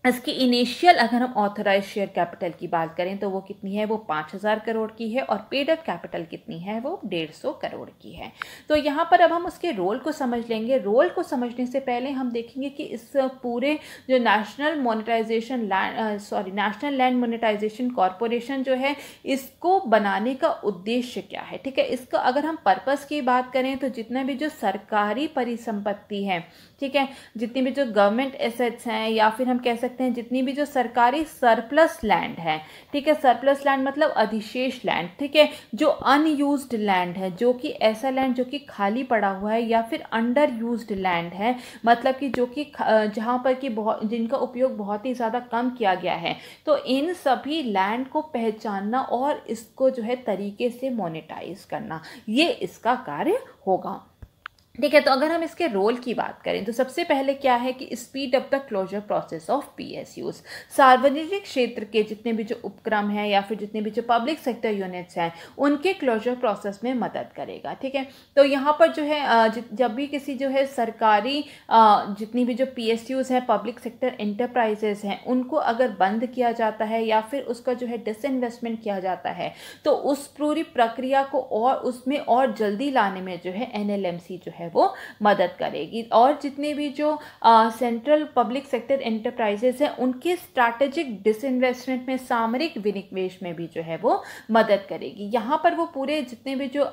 इसकी इनिशियल अगर हम ऑथराइज शेयर कैपिटल की बात करें तो वो कितनी है, वो 5000 करोड़ की है, और पेड अप कैपिटल कितनी है, वो 150 करोड़ की है। तो यहाँ पर अब हम उसके रोल को समझ लेंगे। रोल को समझने से पहले हम देखेंगे कि इस पूरे जो नेशनल लैंड मोनेटाइजेशन कॉर्पोरेशन जो है, इसको बनाने का उद्देश्य क्या है, ठीक है। इसका अगर हम पर्पस की बात करें तो जितना भी जो सरकारी परिसंपत्ति है, ठीक है, जितनी भी जो गवर्नमेंट एसेट्स हैं, या फिर हम कह सकते हैं जितनी भी जो सरकारी सरप्लस लैंड है, ठीक है, सरप्लस लैंड मतलब अधिशेष लैंड, ठीक है, जो अनयूज्ड लैंड है, जो कि ऐसा लैंड जो कि खाली पड़ा हुआ है, या फिर अंडर यूज्ड लैंड है, मतलब कि जो कि जहां पर कि जिनका उपयोग बहुत ही ज़्यादा कम किया गया है। तो इन सभी लैंड को पहचानना और इसको जो है तरीके से मोनेटाइज करना, ये इसका कार्य होगा, ठीक है। तो अगर हम इसके रोल की बात करें तो सबसे पहले क्या है कि speed up the closure process of PSUs. सार्वजनिक क्षेत्र के जितने भी जो उपक्रम हैं या फिर जितने भी जो पब्लिक सेक्टर यूनिट्स हैं, उनके क्लोजर प्रोसेस में मदद करेगा, ठीक है। तो यहाँ पर जो है जब भी किसी जो है सरकारी जितनी भी जो पीएसयूज हैं, पब्लिक सेक्टर एंटरप्राइजेस हैं, उनको अगर बंद किया जाता है या फिर उसका जो है डिसइन्वेस्टमेंट किया जाता है, तो उस पूरी प्रक्रिया को और उसमें और जल्दी लाने में जो है एनएलएमसी जो है वो मदद करेगी। और जितने भी जो सेंट्रल पब्लिक सेक्टर एंटरप्राइजेस हैं, उनके स्ट्रैटेजिक डिसइन्वेस्टमेंट में, सामरिक विनिवेश में भी जो है वो मदद करेगी। यहाँ पर वो पूरे जितने भी जो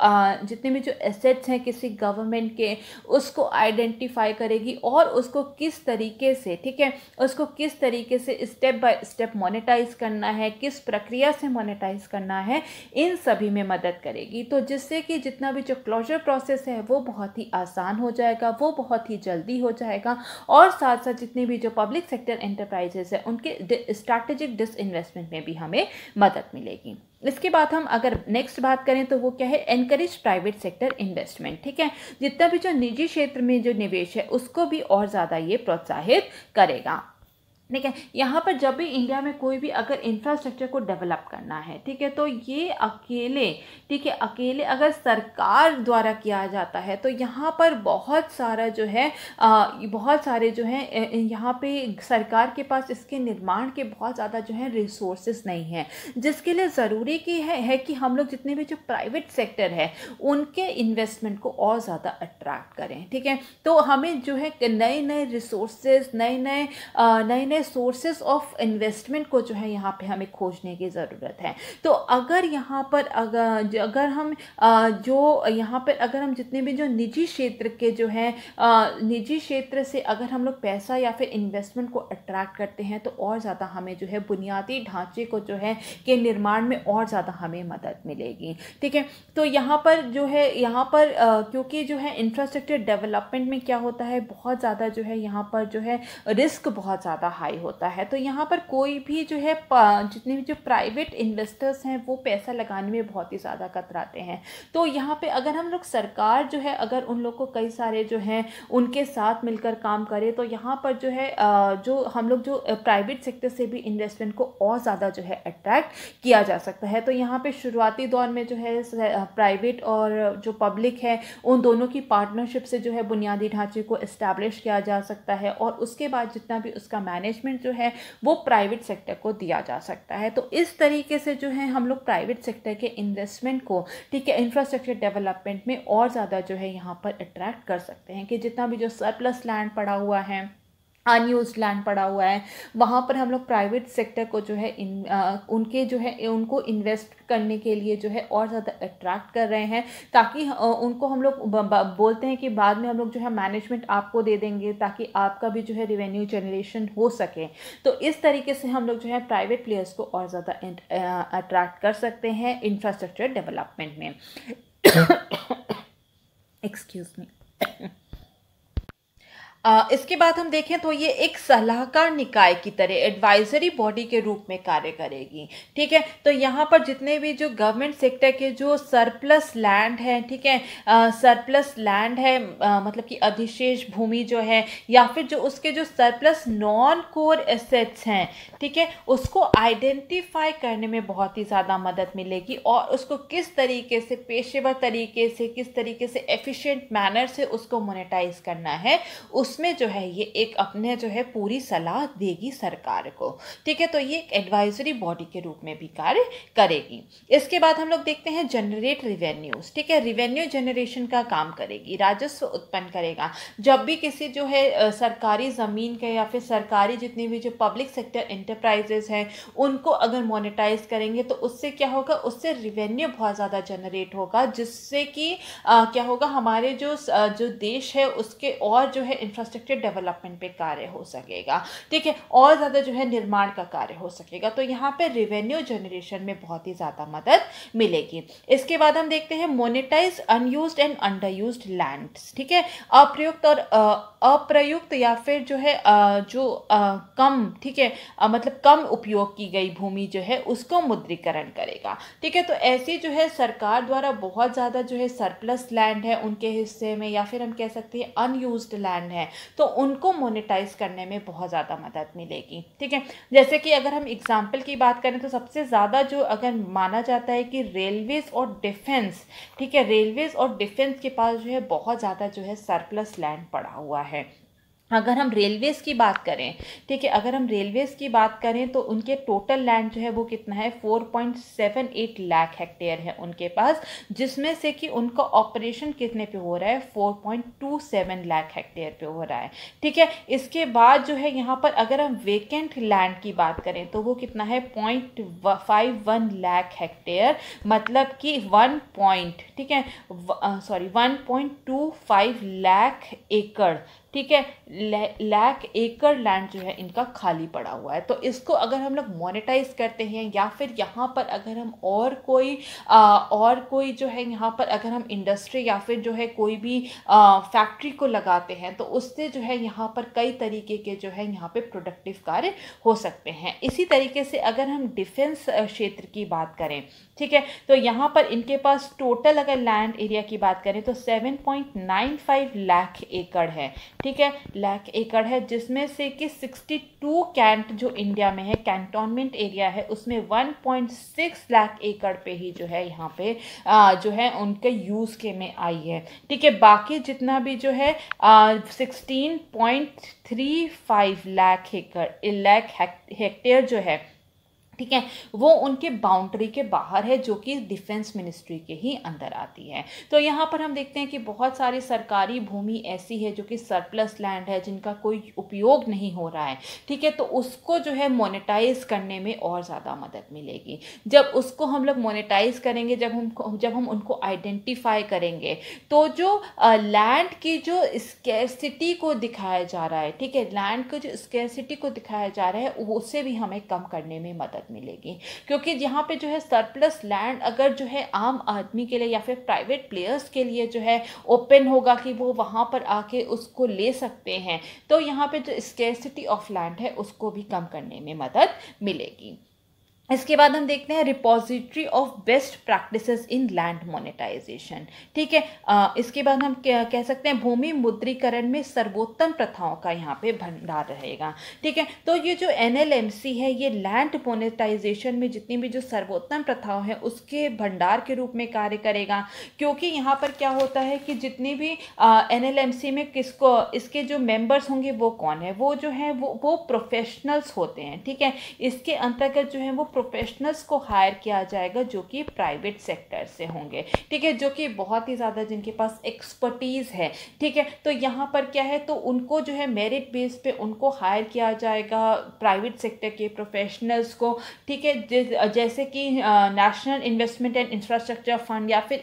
एसेट्स हैं किसी गवर्नमेंट के, उसको आइडेंटिफाई करेगी और उसको किस तरीके से, ठीक है, उसको किस तरीके से स्टेप बाय स्टेप मोनेटाइज करना है, किस प्रक्रिया से मोनेटाइज करना है, इन सभी में मदद करेगी। तो जिससे कि जितना भी जो क्लोजर प्रोसेस है वो बहुत ही आसान हो जाएगा, वो बहुत ही जल्दी हो जाएगा, और साथ साथ जितने भी जो पब्लिक सेक्टर एंटरप्राइजेस है उनके स्ट्रैटेजिक डिसइन्वेस्टमेंट में भी हमें मदद मिलेगी। इसके बाद हम अगर नेक्स्ट बात करें तो वो क्या है, एनकरेज प्राइवेट सेक्टर इन्वेस्टमेंट। ठीक है, जितना भी जो निजी क्षेत्र में जो निवेश है उसको भी और ज़्यादा ये प्रोत्साहित करेगा। ठीक है, यहाँ पर जब भी इंडिया में कोई भी अगर इंफ्रास्ट्रक्चर को डेवलप करना है, ठीक है, तो ये अकेले, ठीक है, अकेले अगर सरकार द्वारा किया जाता है तो यहाँ पर बहुत सारा जो है बहुत सारे जो है यहाँ पे सरकार के पास इसके निर्माण के बहुत ज़्यादा जो है रिसोर्सेज नहीं है, जिसके लिए ज़रूरी की है कि हम लोग जितने भी जो प्राइवेट सेक्टर है उनके इन्वेस्टमेंट को और ज़्यादा अट्रैक्ट करें। ठीक है, तो हमें जो है नए नए रिसोर्सेज, नए नए सोर्सेस ऑफ इन्वेस्टमेंट को जो है यहाँ पे हमें खोजने की ज़रूरत है। तो अगर यहाँ पर अगर हम जो यहाँ पर अगर हम जितने भी जो निजी क्षेत्र के जो है निजी क्षेत्र से अगर हम लोग पैसा या फिर इन्वेस्टमेंट को अट्रैक्ट करते हैं तो और ज़्यादा हमें जो है बुनियादी ढांचे को जो है के निर्माण में और ज़्यादा हमें मदद मिलेगी। ठीक है, तो यहाँ पर जो है क्योंकि जो है इंफ्रास्ट्रक्चर डेवलपमेंट में क्या होता है, बहुत ज़्यादा जो है यहाँ पर जो है रिस्क बहुत ज़्यादा हाई होता है। तो यहाँ पर कोई भी जो है जितने भी जो प्राइवेट इन्वेस्टर्स हैं वो पैसा लगाने में बहुत ही ज़्यादा कतराते हैं। तो यहाँ पे अगर हम लोग सरकार जो है अगर उन लोग को कई सारे जो हैं उनके साथ मिलकर काम करे तो यहाँ पर जो है जो हम लोग जो प्राइवेट सेक्टर से भी इन्वेस्टमेंट को और ज़्यादा जो है अट्रैक्ट किया जा सकता है। तो यहाँ पे शुरुआती दौर में जो है प्राइवेट और जो पब्लिक है उन दोनों की पार्टनरशिप से जो है बुनियादी ढांचे को इस्टेब्लिश किया जा सकता है और उसके बाद जितना भी उसका मैनेजमेंट जो है वो प्राइवेट सेक्टर को दिया जा सकता है। तो इस तरीके से जो है हम लोग प्राइवेट सेक्टर के इन्वेस्टमेंट को, ठीक है, इंफ्रास्ट्रक्चर डेवलपमेंट में और ज़्यादा जो है यहाँ पर अट्रैक्ट कर सकते हैं कि जितना भी जो सरप्लस लैंड पड़ा हुआ है, अनयूज्ड लैंड पड़ा हुआ है, वहाँ पर हम लोग प्राइवेट सेक्टर को जो है उनके जो है उनको इन्वेस्ट करने के लिए जो है और ज़्यादा अट्रैक्ट कर रहे हैं, ताकि उनको हम लोग बोलते हैं कि बाद में हम लोग जो है मैनेजमेंट आपको दे देंगे ताकि आपका भी जो है रेवेन्यू जनरेशन हो सके। तो इस तरीके से हम लोग जो है प्राइवेट प्लेयर्स को और ज़्यादा अट्रैक्ट कर सकते हैं इंफ्रास्ट्रक्चर डेवलपमेंट में। Excuse me. इसके बाद हम देखें तो ये एक सलाहकार निकाय की तरह एडवाइजरी बॉडी के रूप में कार्य करेगी। ठीक है, तो यहाँ पर जितने भी जो गवर्नमेंट सेक्टर के जो सरप्लस लैंड है, ठीक है, सरप्लस लैंड है मतलब कि अधिशेष भूमि जो है या फिर जो उसके जो सरप्लस नॉन कोर एसेट्स हैं, ठीक है, उसको आइडेंटिफाई करने में बहुत ही ज़्यादा मदद मिलेगी और उसको किस तरीके से पेशेवर तरीके से, किस तरीके से एफिशिएंट मैनर से उसको मोनेटाइज करना है, उसमें जो है ये एक अपने जो है पूरी सलाह देगी सरकार को। ठीक है, तो ये एक एडवाइजरी बॉडी के रूप में भी कार्य करेगी। इसके बाद हम लोग देखते हैं जनरेट रिवेन्यूज। ठीक है, रिवेन्यू जनरेशन का काम करेगी, राजस्व उत्पन्न करेगा। जब भी किसी जो है सरकारी ज़मीन के या फिर सरकारी जितनी भी जो पब्लिक सेक्टर इंटरप्राइजेस हैं उनको अगर मोनेटाइज करेंगे तो उससे क्या होगा, उससे रिवेन्यू बहुत ज़्यादा जनरेट होगा, जिससे कि क्या होगा, हमारे जो देश है उसके और जो है इंफ्रास्ट्रक्चर डेवलपमेंट पे कार्य हो सकेगा। ठीक है, और ज़्यादा जो है निर्माण का कार्य हो सकेगा। तो यहाँ पे रेवेन्यू जनरेशन में बहुत ही ज़्यादा मदद मिलेगी। इसके बाद हम देखते हैं मोनेटाइज अनयूज्ड एंड अंडरयूज्ड लैंड्स। ठीक है, अप्रयुक्त और अप्रयुक्त या फिर जो है कम, ठीक है, मतलब कम उपयोग की गई भूमि जो है उसको मुद्रीकरण करेगा। ठीक है, तो ऐसी जो है सरकार द्वारा बहुत ज़्यादा जो है सरप्लस लैंड है उनके हिस्से में या फिर हम कह सकते हैं अनयूज्ड लैंड है, तो उनको मोनेटाइज करने में बहुत ज़्यादा मदद मिलेगी। ठीक है, जैसे कि अगर हम एग्जाम्पल की बात करें तो सबसे ज़्यादा जो अगर माना जाता है कि रेलवेज और डिफेंस, ठीक है, रेलवेज और डिफेंस के पास जो है बहुत ज़्यादा जो है सरप्लस लैंड पड़ा हुआ है। अगर हम रेलवेज़ की बात करें, ठीक है, अगर हम रेलवेज़ की बात करें तो उनके टोटल लैंड जो है वो कितना है, 4.78 लाख हेक्टेयर है उनके पास, जिसमें से कि उनका ऑपरेशन कितने पे हो रहा है, 4.27 लाख हेक्टेयर पे हो रहा है। ठीक है, इसके बाद जो है यहाँ पर अगर हम वेकेंट लैंड की बात करें तो वो कितना है, 0.51 लाख हेक्टेयर, मतलब कि 1.25 लाख एकड़ ठीक है, लाख एकड़ लैंड जो है इनका खाली पड़ा हुआ है। तो इसको अगर हम लोग मोनेटाइज करते हैं या फिर यहाँ पर अगर हम और कोई जो है यहाँ पर अगर हम इंडस्ट्री या फिर जो है कोई भी फैक्ट्री को लगाते हैं तो उससे जो है यहाँ पर कई तरीके के जो है यहाँ पे प्रोडक्टिव कार्य हो सकते हैं। इसी तरीके से अगर हम डिफेंस क्षेत्र की बात करें, ठीक है, तो यहाँ पर इनके पास टोटल अगर लैंड एरिया की बात करें तो 7.95 लाख एकड़ है, ठीक है, लाख एकड़ है, जिसमें से कि 62 कैंट जो इंडिया में है कैंटोनमेंट एरिया है उसमें 1.6 लाख एकड़ पे ही जो है यहाँ पे जो है उनके यूज़ के में आई है, ठीक है। बाकी जितना भी जो है 16.35 लाख हेक्टेयर जो है, ठीक है, वो उनके बाउंड्री के बाहर है जो कि डिफेंस मिनिस्ट्री के ही अंदर आती है। तो यहाँ पर हम देखते हैं कि बहुत सारी सरकारी भूमि ऐसी है जो कि सरप्लस लैंड है जिनका कोई उपयोग नहीं हो रहा है, ठीक है, तो उसको जो है मोनेटाइज करने में और ज़्यादा मदद मिलेगी। जब उसको हम लोग मोनेटाइज करेंगे, जब हम उनको आइडेंटिफाई करेंगे तो जो लैंड की जो स्कैरसिटी को दिखाया जा रहा है, ठीक है, लैंड को जो स्कैरसिटी को दिखाया जा रहा है उससे भी हमें कम करने में मदद मिलेगी। क्योंकि यहाँ पे जो है सरप्लस लैंड अगर जो है आम आदमी के लिए या फिर प्राइवेट प्लेयर्स के लिए जो है ओपन होगा कि वो वहाँ पर आके उसको ले सकते हैं, तो यहाँ पे जो स्कैरसिटी ऑफ लैंड है उसको भी कम करने में मदद मिलेगी। इसके बाद हम देखते हैं repository of best practices in land monetization, ठीक है। इसके बाद हम कह सकते हैं भूमि मुद्रीकरण में सर्वोत्तम प्रथाओं का यहाँ पे भंडार रहेगा, ठीक है। तो ये जो NLMC है ये लैंड मोनेटाइजेशन में जितनी भी जो सर्वोत्तम प्रथाओं है उसके भंडार के रूप में कार्य करेगा। क्योंकि यहाँ पर क्या होता है कि जितनी भी NLMC में इसके जो मेंबर्स होंगे वो कौन है, वो जो है वो प्रोफेशनल्स होते हैं, ठीक है। इसके अंतर्गत जो है वो प्रोफेशनल्स को हायर किया जाएगा जो कि प्राइवेट सेक्टर से होंगे, ठीक है, जो कि बहुत ही ज़्यादा जिनके पास एक्सपर्टीज़ है, ठीक है। तो यहाँ पर क्या है, तो उनको जो है मेरिट बेस पे उनको हायर किया जाएगा प्राइवेट सेक्टर के प्रोफेशनल्स को, ठीक है, जैसे कि national investment and infrastructure fund या फिर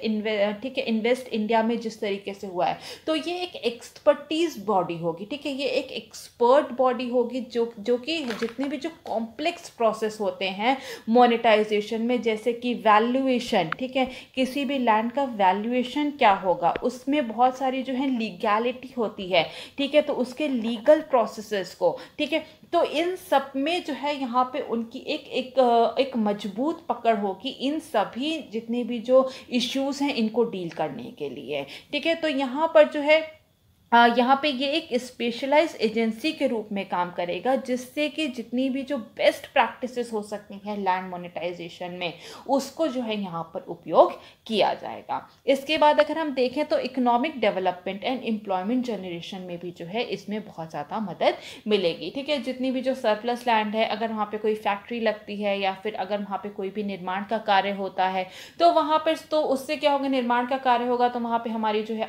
ठीक है इन्वेस्ट इंडिया में जिस तरीके से हुआ है। तो ये एक एक्सपर्टीज बॉडी होगी, ठीक है, ये एक एक्सपर्ट बॉडी होगी जो कि जितने भी जो कॉम्प्लेक्स प्रोसेस होते हैं मोनेटाइजेशन में, जैसे कि वैल्यूएशन, ठीक है, किसी भी लैंड का वैल्यूएशन क्या होगा, उसमें बहुत सारी जो है लीगैलिटी होती है, ठीक है, तो उसके लीगल प्रोसेसेस को, ठीक है, तो इन सब में जो है यहाँ पे उनकी एक मजबूत पकड़ होगी इन सभी जितने भी जो इश्यूज हैं इनको डील करने के लिए, ठीक है। तो यहाँ पर जो है यहाँ पे ये एक स्पेशलाइज्ड एजेंसी के रूप में काम करेगा जिससे कि जितनी भी जो बेस्ट प्रैक्टिसेस हो सकती हैं लैंड मोनेटाइजेशन में उसको जो है यहाँ पर उपयोग किया जाएगा। इसके बाद अगर हम देखें तो economic development and employment generation में भी जो है इसमें बहुत ज़्यादा मदद मिलेगी, ठीक है। जितनी भी जो सरप्लस लैंड है, अगर वहाँ पे कोई फैक्ट्री लगती है या फिर अगर वहाँ पे कोई भी निर्माण का कार्य होता है तो वहाँ पर तो उससे क्या होगा, निर्माण का कार्य होगा तो वहाँ पे हमारी जो है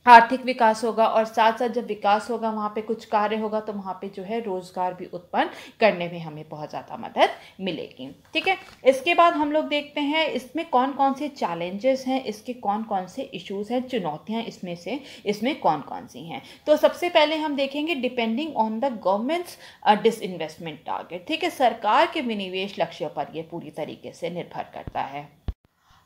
आर्थिक विकास होगा और साथ साथ जब विकास होगा वहाँ पे कुछ कार्य होगा तो वहाँ पे जो है रोजगार भी उत्पन्न करने में हमें बहुत ज़्यादा मदद मिलेगी, ठीक है। इसके बाद हम लोग देखते हैं इसमें कौन कौन से चैलेंजेस हैं, इसके कौन कौन से इश्यूज हैं, चुनौतियाँ इसमें कौन कौन सी हैं। तो सबसे पहले हम देखेंगे depending on the governments disinvestment target, ठीक है, सरकार के विनिवेश लक्ष्य पर यह पूरी तरीके से निर्भर करता है।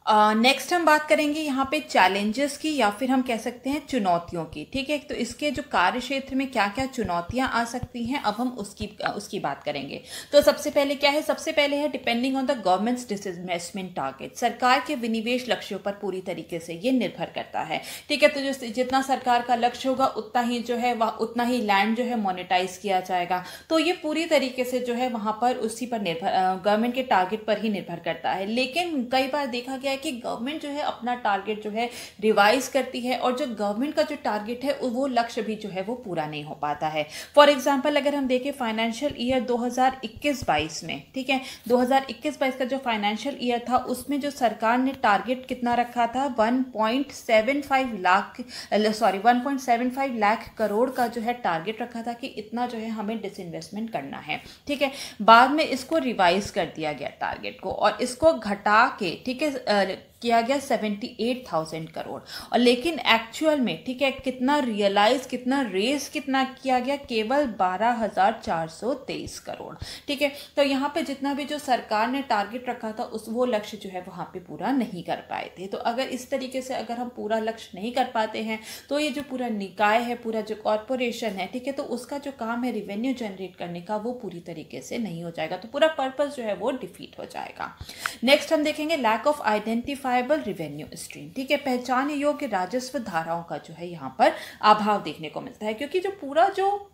नेक्स्ट हम बात करेंगे यहाँ पे चैलेंजेस की या फिर हम कह सकते हैं चुनौतियों की, ठीक है। तो इसके जो कार्य क्षेत्र में क्या क्या चुनौतियाँ आ सकती हैं अब हम उसकी बात करेंगे। तो सबसे पहले क्या है, सबसे पहले है depending on the governments disinvestment target, सरकार के विनिवेश लक्ष्यों पर पूरी तरीके से ये निर्भर करता है, ठीक है। तो जो जितना सरकार का लक्ष्य होगा उतना ही जो है उतना ही लैंड जो है मोनेटाइज किया जाएगा। तो ये पूरी तरीके से जो है वहाँ पर उसी पर निर्भर गवर्नमेंट के टारगेट पर ही निर्भर करता है। लेकिन कई बार देखा गया कि गवर्नमेंट जो है अपना टारगेट जो है रिवाइज करती है और जो गवर्नमेंट का जो टारगेट है वो लक्ष्य भी जो है वो पूरा नहीं हो पाता है। फॉर एग्जांपल अगर हम देखें फाइनेंशियल ईयर 2021-22 में, ठीक है, 2021-22 का जो फाइनेंशियल ईयर था उसमें जो सरकार ने टारगेट कितना रखा था 1.75 लाख करोड़ का जो है टारगेट रखा था कि इतना जो है हमें डिसइन्वेस्टमेंट करना है, ठीक है। बाद में इसको रिवाइज कर दिया गया टारगेट को और इसको घटा के, ठीक है, किया गया 78,000 करोड़, और लेकिन एक्चुअल में, ठीक है, कितना रियलाइज, कितना रेस कितना किया गया, केवल 12,423 करोड़। ठीक है, तो यहाँ पे जितना भी जो सरकार ने टारगेट रखा था उस वो लक्ष्य जो है वहाँ पे पूरा नहीं कर पाए थे। तो अगर इस तरीके से अगर हम पूरा लक्ष्य नहीं कर पाते हैं तो ये जो पूरा निकाय है, पूरा जो कॉरपोरेशन है, ठीक है, तो उसका जो काम है रिवेन्यू जनरेट करने का वो पूरी तरीके से नहीं हो जाएगा, तो पूरा पर्पस जो है वो डिफीट हो जाएगा। नेक्स्ट हम देखेंगे lack of identifiable revenue stream. ठीक है, पहचान योग्य राजस्व धाराओं का जो है यहाँ पर अभाव देखने को मिलता है, क्योंकि जो पूरा जो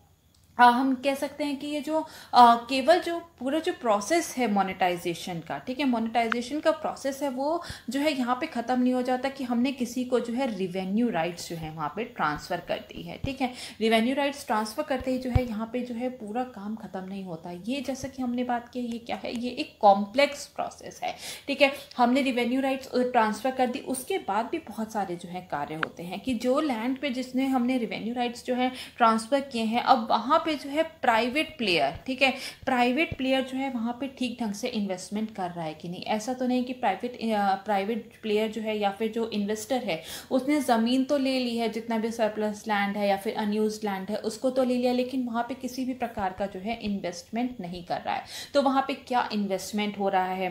हम कह सकते हैं कि ये जो केवल जो पूरा जो प्रोसेस है मोनेटाइजेशन का, ठीक है, मोनेटाइजेशन का प्रोसेस है वो जो है यहाँ पे ख़त्म नहीं हो जाता कि हमने किसी को जो है रिवेन्यू राइट्स जो है वहाँ पे ट्रांसफ़र कर दी है। ठीक है, रिवेन्यू राइट्स ट्रांसफ़र करते ही जो है यहाँ पे जो है पूरा काम ख़त्म नहीं होता। ये जैसा कि हमने बात की, ये क्या है, ये एक कॉम्प्लेक्स प्रोसेस है। ठीक है, हमने रिवेन्यू राइट्स ट्रांसफ़र कर दी, उसके बाद भी बहुत सारे जो है कार्य होते हैं कि जो लैंड पे जिसने हमने रिवेन्यू राइट्स जो है ट्रांसफ़र किए हैं, अब वहाँ पे जो है प्राइवेट प्लेयर, ठीक है, प्राइवेट प्लेयर जो है वहाँ पे ठीक ढंग से इन्वेस्टमेंट कर रहा है कि नहीं। ऐसा तो नहीं कि प्राइवेट प्लेयर जो है या फिर जो इन्वेस्टर है उसने ज़मीन तो ले ली है, जितना भी सरप्लस लैंड है या फिर अनयूज्ड लैंड है उसको तो ले लिया, लेकिन वहाँ पे किसी भी प्रकार का जो है इन्वेस्टमेंट नहीं कर रहा है। तो वहाँ पे क्या इन्वेस्टमेंट हो रहा है,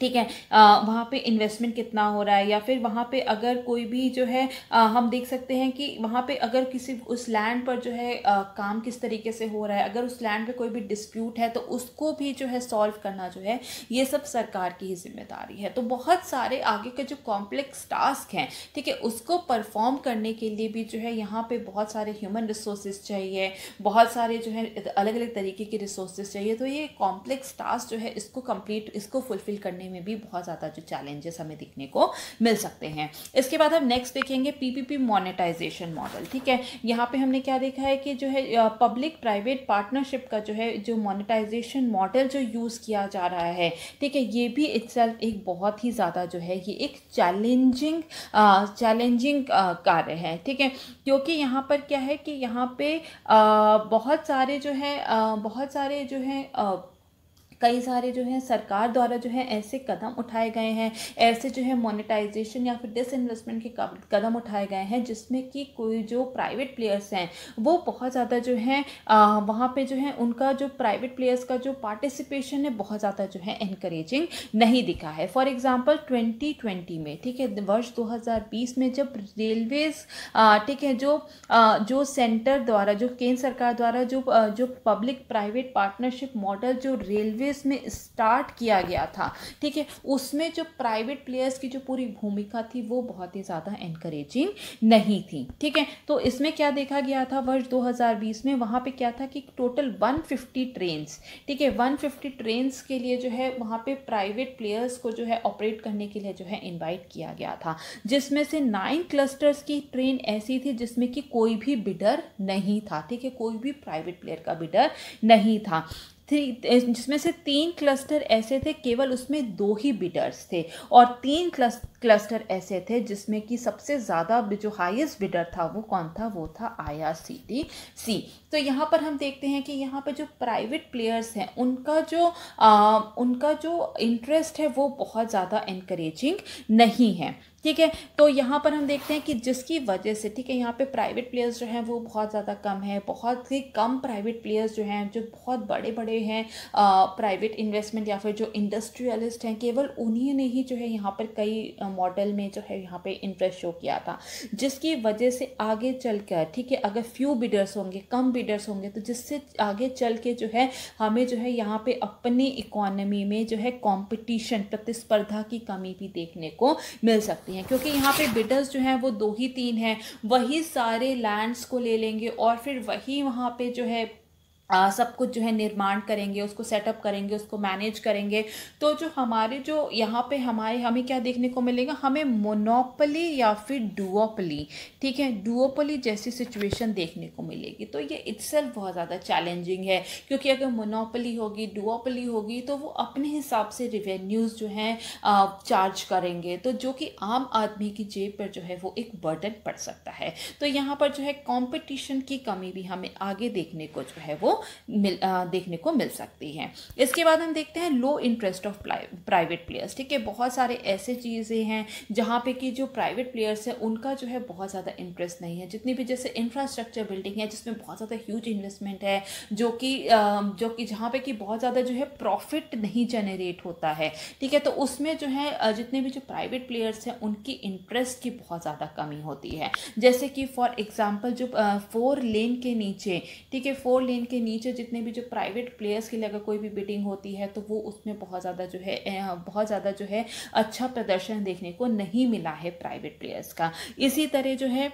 ठीक है, वहाँ पे इन्वेस्टमेंट कितना हो रहा है, या फिर वहाँ पे अगर कोई भी जो है हम देख सकते हैं कि वहाँ पे अगर किसी उस लैंड पर जो है काम किस तरीके से हो रहा है, अगर उस लैंड पे कोई भी डिस्प्यूट है तो उसको भी जो है सॉल्व करना जो है ये सब सरकार की ही जिम्मेदारी है। तो बहुत सारे आगे के जो कॉम्प्लेक्स टास्क हैं, ठीक है, उसको परफॉर्म करने के लिए भी जो है यहाँ पे बहुत सारे ह्यूमन रिसोर्सेज चाहिए, बहुत सारे जो है अलग अलग तरीके के रिसोर्सेज चाहिए। तो ये कॉम्प्लेक्स टास्क जो है इसको कंप्लीट, इसको फुलफिल करने में भी बहुत ज़्यादा जो चैलेंजेस हमें दिखने को मिल सकते हैं। इसके बाद हम नेक्स्ट देखेंगे पीपीपी मोनेटाइजेशन मॉडल। ठीक है, यहाँ पे हमने क्या देखा है कि जो है पब्लिक प्राइवेट पार्टनरशिप का जो है जो मोनेटाइजेशन मॉडल जो यूज़ किया जा रहा है, ठीक है, ये भी इटसेल्फ एक बहुत ही ज़्यादा जो है ये एक चैलेंजिंग कार्य है। ठीक है, क्योंकि यहाँ पर क्या है कि यहाँ पे बहुत सारे जो है कई सारे जो है सरकार द्वारा जो है ऐसे कदम उठाए गए हैं, ऐसे जो है मोनेटाइजेशन या फिर डिसइन्वेस्टमेंट के कदम उठाए गए हैं जिसमें कि कोई जो प्राइवेट प्लेयर्स हैं वो बहुत ज़्यादा जो है वहाँ पे जो है उनका जो प्राइवेट प्लेयर्स का जो पार्टिसिपेशन है बहुत ज़्यादा जो है इनकरेजिंग नहीं दिखा है। फॉर एग्जांपल 2020 में, ठीक है, वर्ष 2020 में जब रेलवेज, ठीक है, जो सेंटर द्वारा, जो केंद्र सरकार द्वारा जो पब्लिक प्राइवेट पार्टनरशिप मॉडल जो रेलवे में स्टार्ट किया गया था, ठीक है, उसमें जो प्राइवेट प्लेयर्स की जो पूरी भूमिका थी वो बहुत ही ज़्यादा एनकरेजिंग नहीं थी। ठीक है, तो इसमें क्या देखा गया था वर्ष 2020 में, वहाँ पे क्या था कि टोटल 150 ट्रेन्स, ठीक है, 150 ट्रेन्स के लिए जो है वहाँ पे प्राइवेट प्लेयर्स को जो है ऑपरेट करने के लिए जो है इन्वाइट किया गया था, जिसमें से 9 क्लस्टर्स की ट्रेन ऐसी थी जिसमें कि कोई भी बिडर नहीं था। ठीक है, कोई भी प्राइवेट प्लेयर का बिडर नहीं था, जिसमें से 3 क्लस्टर ऐसे थे केवल उसमें 2 ही बिडर्स थे, और 3 क्लस्टर ऐसे थे जिसमें कि सबसे ज़्यादा जो हाईएस्ट बिडर था वो कौन था, वो था IRCTC। तो यहाँ पर हम देखते हैं कि यहाँ पर जो प्राइवेट प्लेयर्स हैं उनका जो इंटरेस्ट है वो बहुत ज़्यादा इनकरेजिंग नहीं है। ठीक है, तो यहाँ पर हम देखते हैं कि जिसकी वजह से, ठीक है, यहाँ पे प्राइवेट प्लेयर्स जो हैं वो बहुत ज़्यादा कम है, बहुत ही कम प्राइवेट प्लेयर्स जो हैं जो बहुत बड़े बड़े हैं प्राइवेट इन्वेस्टमेंट या फिर जो इंडस्ट्रियलिस्ट हैं, केवल उन्हीं ने ही जो है यहाँ पर कई मॉडल में जो है यहाँ पे इंटरेस्ट शो किया था, जिसकी वजह से आगे चलकर, ठीक है, अगर फ्यू बिडर्स होंगे, कम बिडर्स होंगे, तो जिससे आगे चल के जो है हमें जो है यहाँ पे अपनी इकोनॉमी में जो है कॉम्पिटिशन, प्रतिस्पर्धा की कमी भी देखने को मिल सकती है, क्योंकि यहाँ पे बिडर्स जो हैं वो 2 ही 3 हैं, वही सारे लैंड्स को ले लेंगे और फिर वही वहाँ पे जो है सब कुछ जो है निर्माण करेंगे, उसको सेटअप करेंगे, उसको मैनेज करेंगे। तो जो हमारे जो यहाँ पे हमें क्या देखने को मिलेगा, हमें मोनोपोली या फिर डुओपोली, ठीक है, डुओपोली जैसी सिचुएशन देखने को मिलेगी। तो ये इटसेल्फ बहुत ज़्यादा चैलेंजिंग है, क्योंकि अगर मोनोपोली होगी, डुओपोली होगी, तो वो अपने हिसाब से रिवेन्यूज़ जो हैं चार्ज करेंगे, तो जो कि आम आदमी की जेब पर जो है वो एक बर्डन पड़ सकता है। तो यहाँ पर जो है कॉम्पिटिशन की कमी भी हमें आगे देखने को जो है वो देखने को मिल सकती है। इसके बाद हम देखते हैं लो इंटरेस्ट ऑफ प्राइवेट प्लेयर्स। ठीक है, बहुत सारे ऐसे चीज़ें हैं जहाँ पे कि जो प्राइवेट प्लेयर्स है उनका जो है बहुत ज़्यादा इंटरेस्ट नहीं है। जितनी भी जैसे इंफ्रास्ट्रक्चर बिल्डिंग है जिसमें बहुत ज़्यादा ह्यूज इन्वेस्टमेंट है, जो कि जहाँ पे कि बहुत ज़्यादा जो है प्रॉफिट नहीं जनरेट होता है। ठीक है, तो उसमें जो है जितने भी जो प्राइवेट प्लेयर्स हैं उनकी इंटरेस्ट की बहुत ज़्यादा कमी होती है। जैसे कि फॉर एग्जांपल जो 4 लेन के नीचे, ठीक है, 4 लेन के नीचे जितने भी जो प्राइवेट प्लेयर्स के लिए अगर कोई भी बिडिंग होती है तो वो उसमें बहुत ज़्यादा जो है अच्छा प्रदर्शन देखने को नहीं मिला है प्राइवेट प्लेयर्स का। इसी तरह जो है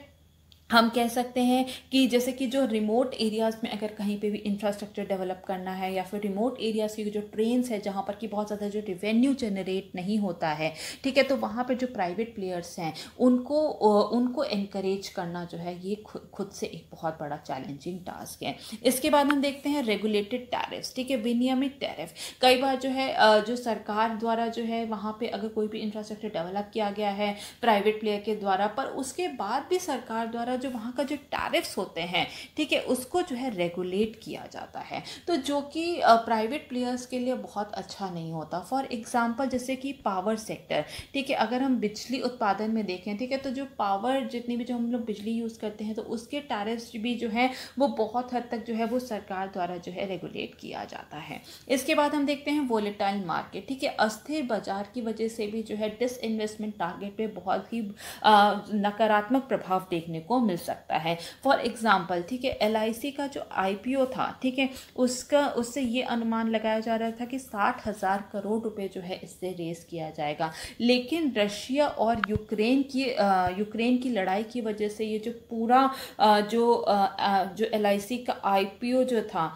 हम कह सकते हैं कि जैसे कि जो रिमोट एरियाज़ में अगर कहीं पे भी इंफ्रास्ट्रक्चर डेवलप करना है, या फिर रिमोट एरियाज़ की जो ट्रेन्स है जहाँ पर कि बहुत ज़्यादा जो रेवेन्यू जनरेट नहीं होता है, ठीक है, तो वहाँ पे जो प्राइवेट प्लेयर्स हैं उनको एनकरेज करना जो है ये खुद से एक बहुत बड़ा चैलेंजिंग टास्क है। इसके बाद हम देखते हैं रेगुलेटेड टैरिफ्स। ठीक है, विनियमित टैरिफ। कई बार जो है जो सरकार द्वारा जो है वहाँ पे अगर कोई भी इंफ्रास्ट्रक्चर डेवलप किया गया है प्राइवेट प्लेयर के द्वारा, पर उसके बाद भी सरकार द्वारा जो वहाँ का जो टैरिफ्स होते हैं, ठीक है, उसको जो है रेगुलेट किया जाता है, तो जो कि प्राइवेट प्लेयर्स के लिए बहुत अच्छा नहीं होता। फॉर एग्जांपल जैसे कि पावर सेक्टर, ठीक है, अगर हम बिजली उत्पादन में देखें, ठीक है, तो जो पावर जितनी भी जो हम लोग बिजली यूज़ करते हैं तो उसके टैरिफ्स भी जो है वो बहुत हद तक जो है वो सरकार द्वारा जो है रेगुलेट किया जाता है। इसके बाद हम देखते हैं वोलेटाइल मार्केट। ठीक है, अस्थिर बाजार की वजह से भी जो है डिसइन्वेस्टमेंट टारगेट पे बहुत ही नकारात्मक प्रभाव देखने को मिल सकता है। फॉर एग्जाम्पल, ठीक है, LIC का जो IPO था, ठीक है, उससे ये अनुमान लगाया जा रहा था कि 60,000 करोड़ रुपए जो है इससे रेस किया जाएगा, लेकिन रशिया और यूक्रेन की लड़ाई की वजह से ये जो पूरा जो LIC का IPO जो था,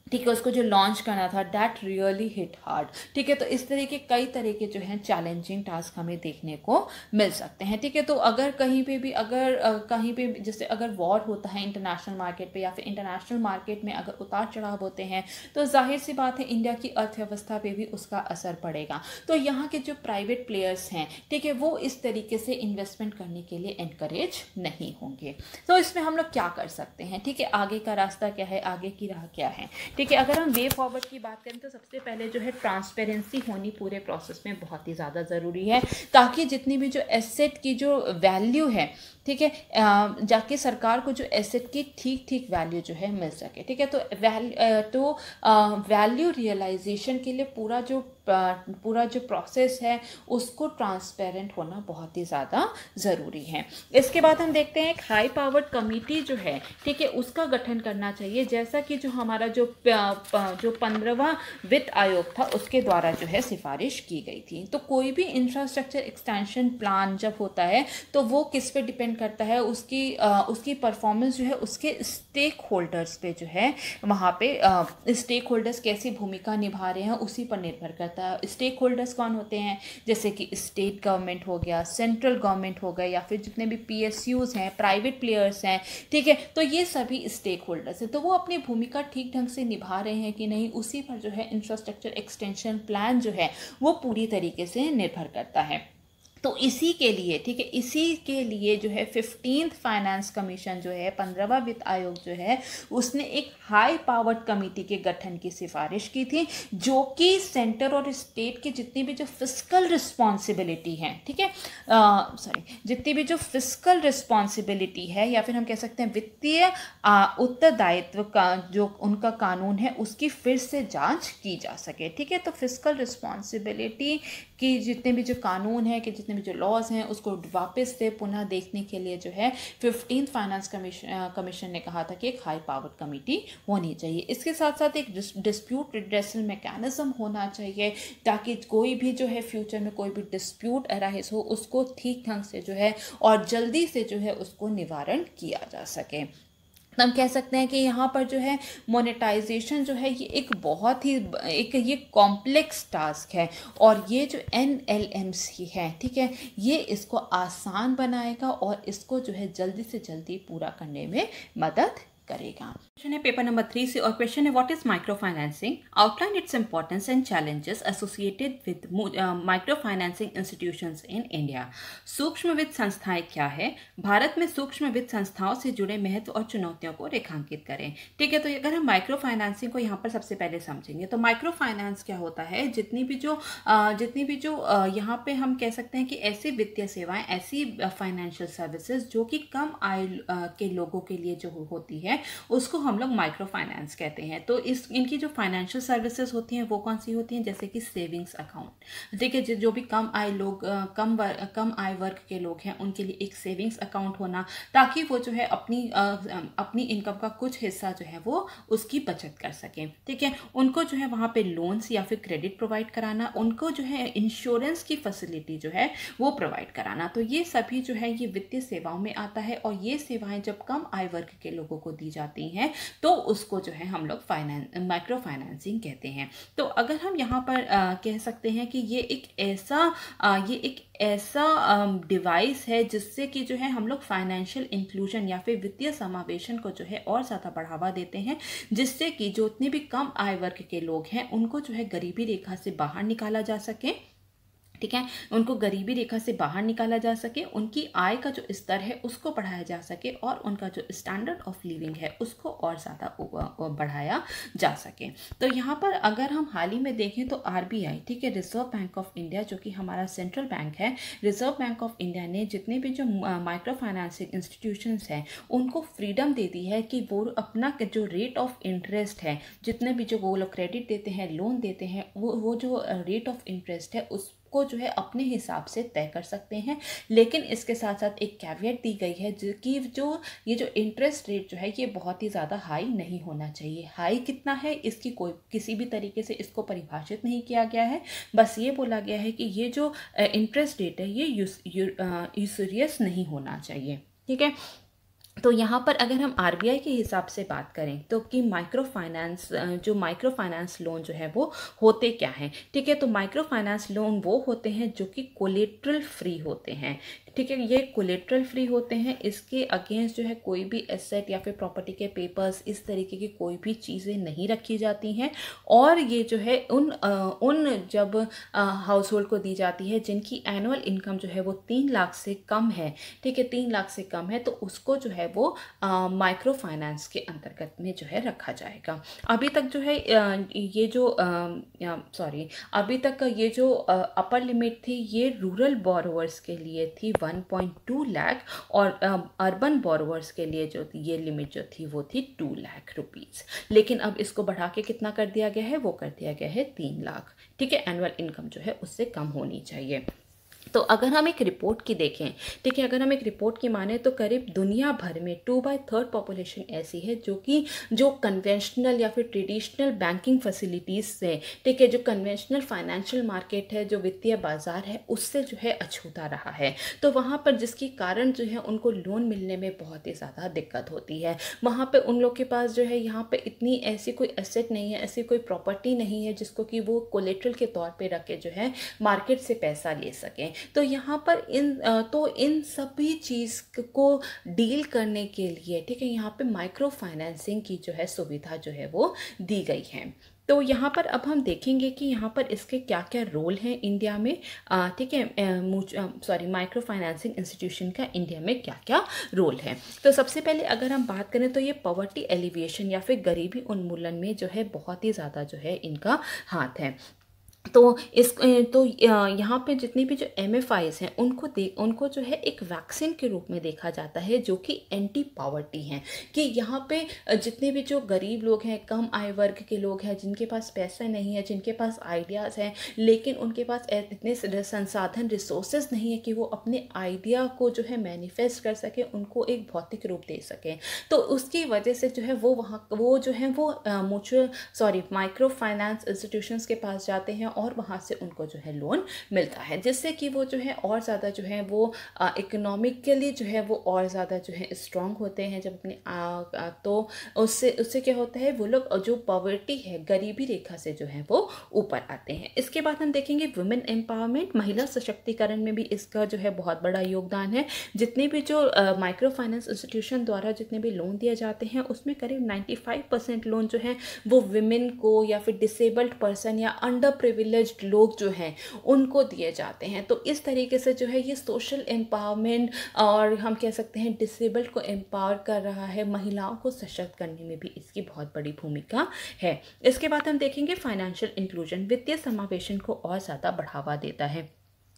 ठीक है, उसको जो लॉन्च करना था, दैट रियली हिट हार्ड। ठीक है, तो इस तरह के कई तरह के जो हैं चैलेंजिंग टास्क हमें देखने को मिल सकते हैं। ठीक है, तो अगर कहीं पे जैसे अगर वॉर होता है इंटरनेशनल मार्केट पे, या फिर इंटरनेशनल मार्केट में अगर उतार चढ़ाव होते हैं, तो जाहिर सी बात है इंडिया की अर्थव्यवस्था पे भी उसका असर पड़ेगा। तो यहाँ के जो प्राइवेट प्लेयर्स हैं, ठीक है, वो इस तरीके से इन्वेस्टमेंट करने के लिए एनकरेज नहीं होंगे। तो इसमें हम लोग क्या कर सकते हैं? ठीक है, आगे का रास्ता क्या है, आगे की राह क्या है? ठीक है, अगर हम वे फॉरवर्ड की बात करें तो सबसे पहले जो है ट्रांसपेरेंसी होनी पूरे प्रोसेस में बहुत ही ज़्यादा ज़रूरी है, ताकि जितनी भी जो एसेट की जो वैल्यू है, ठीक है, जाके सरकार को जो एसेट की ठीक वैल्यू जो है मिल सके। ठीक है, तो वैल्यू रियलाइजेशन के लिए पूरा जो प्रोसेस है उसको ट्रांसपेरेंट होना बहुत ही ज़्यादा ज़रूरी है। इसके बाद हम देखते हैं एक हाई पावर्ड कमेटी जो है, ठीक है, उसका गठन करना चाहिए, जैसा कि जो हमारा जो 15वां वित्त आयोग था उसके द्वारा जो है सिफारिश की गई थी। तो कोई भी इंफ्रास्ट्रक्चर एक्सटेंशन प्लान जब होता है तो वो किस पे डिपेंड करता है, उसकी परफॉर्मेंस जो है उसके स्टेक होल्डर्स पे जो है, वहाँ पे स्टेक होल्डर्स कैसी भूमिका निभा रहे हैं उसी पर निर्भर करता है। स्टेक होल्डर्स कौन होते हैं? जैसे कि स्टेट गवर्नमेंट हो गया, सेंट्रल गवर्नमेंट हो गया, या फिर जितने भी PSUs हैं, प्राइवेट प्लेयर्स हैं, ठीक है, तो ये सभी स्टेक होल्डर्स हैं। तो वो अपनी भूमिका ठीक ढंग से निभा रहे हैं कि नहीं, उसी पर जो है इंफ्रास्ट्रक्चर एक्सटेंशन प्लान जो है वो पूरी तरीके से निर्भर करता है। तो इसी के लिए, ठीक है, इसी के लिए जो है 15th फाइनेंस कमीशन जो है, 15वां वित्त आयोग जो है, उसने एक हाई पावर्ड कमेटी के गठन की सिफारिश की थी, जो कि सेंटर और स्टेट की जितनी भी जो फिस्कल रिस्पॉन्सिबिलिटी है, ठीक है, जितनी भी जो फिस्कल रिस्पॉन्सिबिलिटी है, या फिर हम कह सकते हैं वित्तीय उत्तरदायित्व का जो उनका कानून है उसकी फिर से जांच की जा सके। ठीक है, तो फिस्कल रिस्पॉन्सिबिलिटी की जितने भी जो कानून है, कि जितने भी जो लॉज हैं, उसको वापस से पुनः देखने के लिए जो है 15th फाइनेंस कमीशन ने कहा था कि एक हाई पावर्ड कमेटी होनी चाहिए। इसके साथ साथ एक डिस्प्यूट रिड्रेसल मैकेनिज्म होना चाहिए, ताकि कोई भी जो है फ्यूचर में कोई भी डिस्प्यूट अराइज हो उसको ठीक ढंग से जो है और जल्दी से जो है उसको निवारण किया जा सके। हम कह सकते हैं कि यहाँ पर जो है मोनेटाइजेशन जो है ये एक बहुत ही ये कॉम्प्लेक्स टास्क है, और ये जो NLMC है, ठीक है, ये इसको आसान बनाएगा और इसको जो है जल्दी से जल्दी पूरा करने में मदद करेगा। क्वेश्चन है पेपर नंबर 3 से और क्वेश्चन है what is micro financing, outline its importance and challenges associated with micro financing institutions in India. सूक्ष्म वित्त संस्थाएं क्या है, भारत में सूक्ष्म वित्त संस्थाओं से जुड़े महत्व और चुनौतियों को रेखांकित करें। ठीक है, तो अगर हम माइक्रो फाइनेंसिंग को यहाँ पर सबसे पहले समझेंगे तो माइक्रो फाइनेंस क्या होता है, जितनी भी जो यहाँ पे हम कह सकते हैं कि ऐसी वित्तीय सेवाएं, ऐसी फाइनेंशियल सर्विसेज जो कि कम आय के लोगों के लिए जो होती है उसको हम लोग माइक्रो फाइनेंस कहते हैं। तो इनकी जो फाइनेंशियल सर्विसेज होती हैं वो कौन सी होती हैं, जैसे कि सेविंग्स अकाउंट। ठीक है, जो भी कम आय लोग, कम आय वर्ग के लोग हैं उनके लिए एक सेविंग्स अकाउंट होना, ताकि वो जो है अपनी इनकम का कुछ हिस्सा जो है वो उसकी बचत कर सकें। ठीक है, उनको जो है वहाँ पे लोन्स या फिर क्रेडिट प्रोवाइड कराना, उनको जो है इंश्योरेंस की फैसिलिटी जो है वो प्रोवाइड कराना। तो ये सभी जो है ये वित्तीय सेवाओं में आता है और ये सेवाएं जब कम आय वर्ग के लोगों को दी जाती हैं तो उसको जो है हम लोग माइक्रो फाइनेंसिंग कहते हैं। तो अगर हम यहाँ पर कह सकते हैं कि ये एक ऐसा डिवाइस है जिससे कि जो है हम लोग फाइनेंशियल इंक्लूजन या फिर वित्तीय समावेशन को जो है और ज़्यादा बढ़ावा देते हैं, जिससे कि जो उतने भी कम आय वर्ग के लोग हैं उनको जो है गरीबी रेखा से बाहर निकाला जा सके। ठीक है, उनको गरीबी रेखा से बाहर निकाला जा सके, उनकी आय का जो स्तर है उसको बढ़ाया जा सके और उनका जो स्टैंडर्ड ऑफ लिविंग है उसको और ज़्यादा बढ़ाया जा सके। तो यहाँ पर अगर हम हाल ही में देखें तो आरबीआई, ठीक है, रिजर्व बैंक ऑफ इंडिया जो कि हमारा सेंट्रल बैंक है, रिजर्व बैंक ऑफ इंडिया ने जितने भी जो माइक्रो फाइनेंसिंग इंस्टीट्यूशंस हैं उनको फ्रीडम दे दी है कि वो अपना जो रेट ऑफ इंटरेस्ट है, जितने भी जो वो लोग क्रेडिट देते हैं, लोन देते हैं, वो जो रेट ऑफ इंटरेस्ट है उस को जो है अपने हिसाब से तय कर सकते हैं। लेकिन इसके साथ साथ एक कैविएट दी गई है कि ये जो इंटरेस्ट रेट जो है ये बहुत ही ज़्यादा हाई नहीं होना चाहिए। हाई कितना है इसकी कोई किसी भी तरीके से इसको परिभाषित नहीं किया गया है, बस ये बोला गया है कि ये जो इंटरेस्ट रेट है ये यूसरियस नहीं होना चाहिए। ठीक है, तो यहाँ पर अगर हम आरबीआई के हिसाब से बात करें तो कि माइक्रो फाइनेंस लोन जो है वो होते क्या हैं। ठीक है, तो माइक्रो फाइनेंस लोन वो होते हैं जो कि कोलेट्रल फ्री होते हैं। ठीक है, ये कोलेट्रल फ्री होते हैं, इसके अगेंस्ट जो है कोई भी एसेट या फिर प्रॉपर्टी के पेपर्स, इस तरीके की कोई भी चीज़ें नहीं रखी जाती हैं। और ये जो है उन जब हाउस होल्ड को दी जाती है जिनकी एनुअल इनकम जो है वो 3 लाख से कम है। ठीक है, 3 लाख से कम है तो उसको जो है वो माइक्रो फाइनेंस के अंतर्गत में जो है रखा जाएगा। अभी तक जो है अभी तक ये जो अपर लिमिट थी ये रूरल बोरोवर्स के लिए थी 1.2 लाख और अर्बन बोरोवर्स के लिए जो ये लिमिट जो थी वो थी 2 लाख रुपीज़। लेकिन अब इसको बढ़ा के कितना कर दिया गया है, वो कर दिया गया है 3 लाख। ठीक है, एनुअल इनकम जो है उससे कम होनी चाहिए। तो अगर हम एक रिपोर्ट की देखें, ठीक है, अगर हम एक रिपोर्ट की माने तो करीब दुनिया भर में 2/3 पॉपुलेशन ऐसी है जो कन्वेंशनल या फिर ट्रेडिशनल बैंकिंग फैसिलिटीज़ से, ठीक है, जो कन्वेंशनल फाइनेंशियल मार्केट है, जो वित्तीय बाजार है, उससे जो है अछूता रहा है। तो वहाँ पर जिसके कारण जो है उनको लोन मिलने में बहुत ही ज़्यादा दिक्कत होती है। वहाँ पर उन लोग के पास जो है यहाँ पर इतनी ऐसी कोई एसेट नहीं है, ऐसी कोई प्रॉपर्टी नहीं है जिसको कि वो कोलेट्रल के तौर पर रख के जो है मार्केट से पैसा ले सकें। तो यहाँ पर इन सभी चीज़ को डील करने के लिए, ठीक है, यहाँ पे माइक्रो फाइनेंसिंग की जो है सुविधा जो है वो दी गई है। तो यहाँ पर अब हम देखेंगे कि यहाँ पर इसके क्या क्या रोल हैं इंडिया में। ठीक है, माइक्रो फाइनेंसिंग इंस्टीट्यूशन का इंडिया में क्या क्या रोल है। तो सबसे पहले अगर हम बात करें तो ये पॉवर्टी एलिविएशन या फिर गरीबी उन्मूलन में जो है बहुत ही ज़्यादा जो है इनका हाथ है। तो यहाँ पे जितने भी जो MFIs हैं उनको जो है एक वैक्सीन के रूप में देखा जाता है जो कि एंटी पॉवर्टी हैं, कि यहाँ पे जितने भी जो गरीब लोग हैं, कम आय वर्ग के लोग हैं, जिनके पास पैसा नहीं है, जिनके पास आइडियाज़ हैं लेकिन उनके पास इतने संसाधन रिसोर्सेज नहीं है कि वो अपने आइडिया को जो है मैनिफेस्ट कर सकें, उनको एक भौतिक रूप दे सकें। तो उसकी वजह से जो है वो माइक्रो फाइनेंस इंस्टीट्यूशंस के पास जाते हैं और वहाँ से उनको जो है लोन मिलता है, जिससे कि वो जो है और ज़्यादा जो है वो इकोनॉमिकली जो है वो और ज़्यादा जो है स्ट्रांग होते हैं। जब अपने तो उससे उससे क्या होता है, वो लोग जो पॉवर्टी है, गरीबी रेखा से जो है वो ऊपर आते हैं। इसके बाद हम देखेंगे वुमेन एम्पावरमेंट, महिला सशक्तिकरण में भी इसका जो है बहुत बड़ा योगदान है। जितने भी जो माइक्रो फाइनेंस इंस्टीट्यूशन द्वारा जितने भी लोन दिए जाते हैं उसमें करीब 95% लोन जो है वो विमेन को या फिर डिसेबल्ड पर्सन या अंडर प्रिविलेज्ड लोग जो हैं उनको दिए जाते हैं। तो इस तरीके से जो है ये सोशल एम्पावरमेंट और हम कह सकते हैं डिसेबल्ड को एम्पावर कर रहा है, महिलाओं को सशक्त करने में भी इसकी बहुत बड़ी भूमिका है। इसके बाद हम देखेंगे फाइनेंशियल इंक्लूजन, वित्तीय समावेशन को और ज़्यादा बढ़ावा देता है।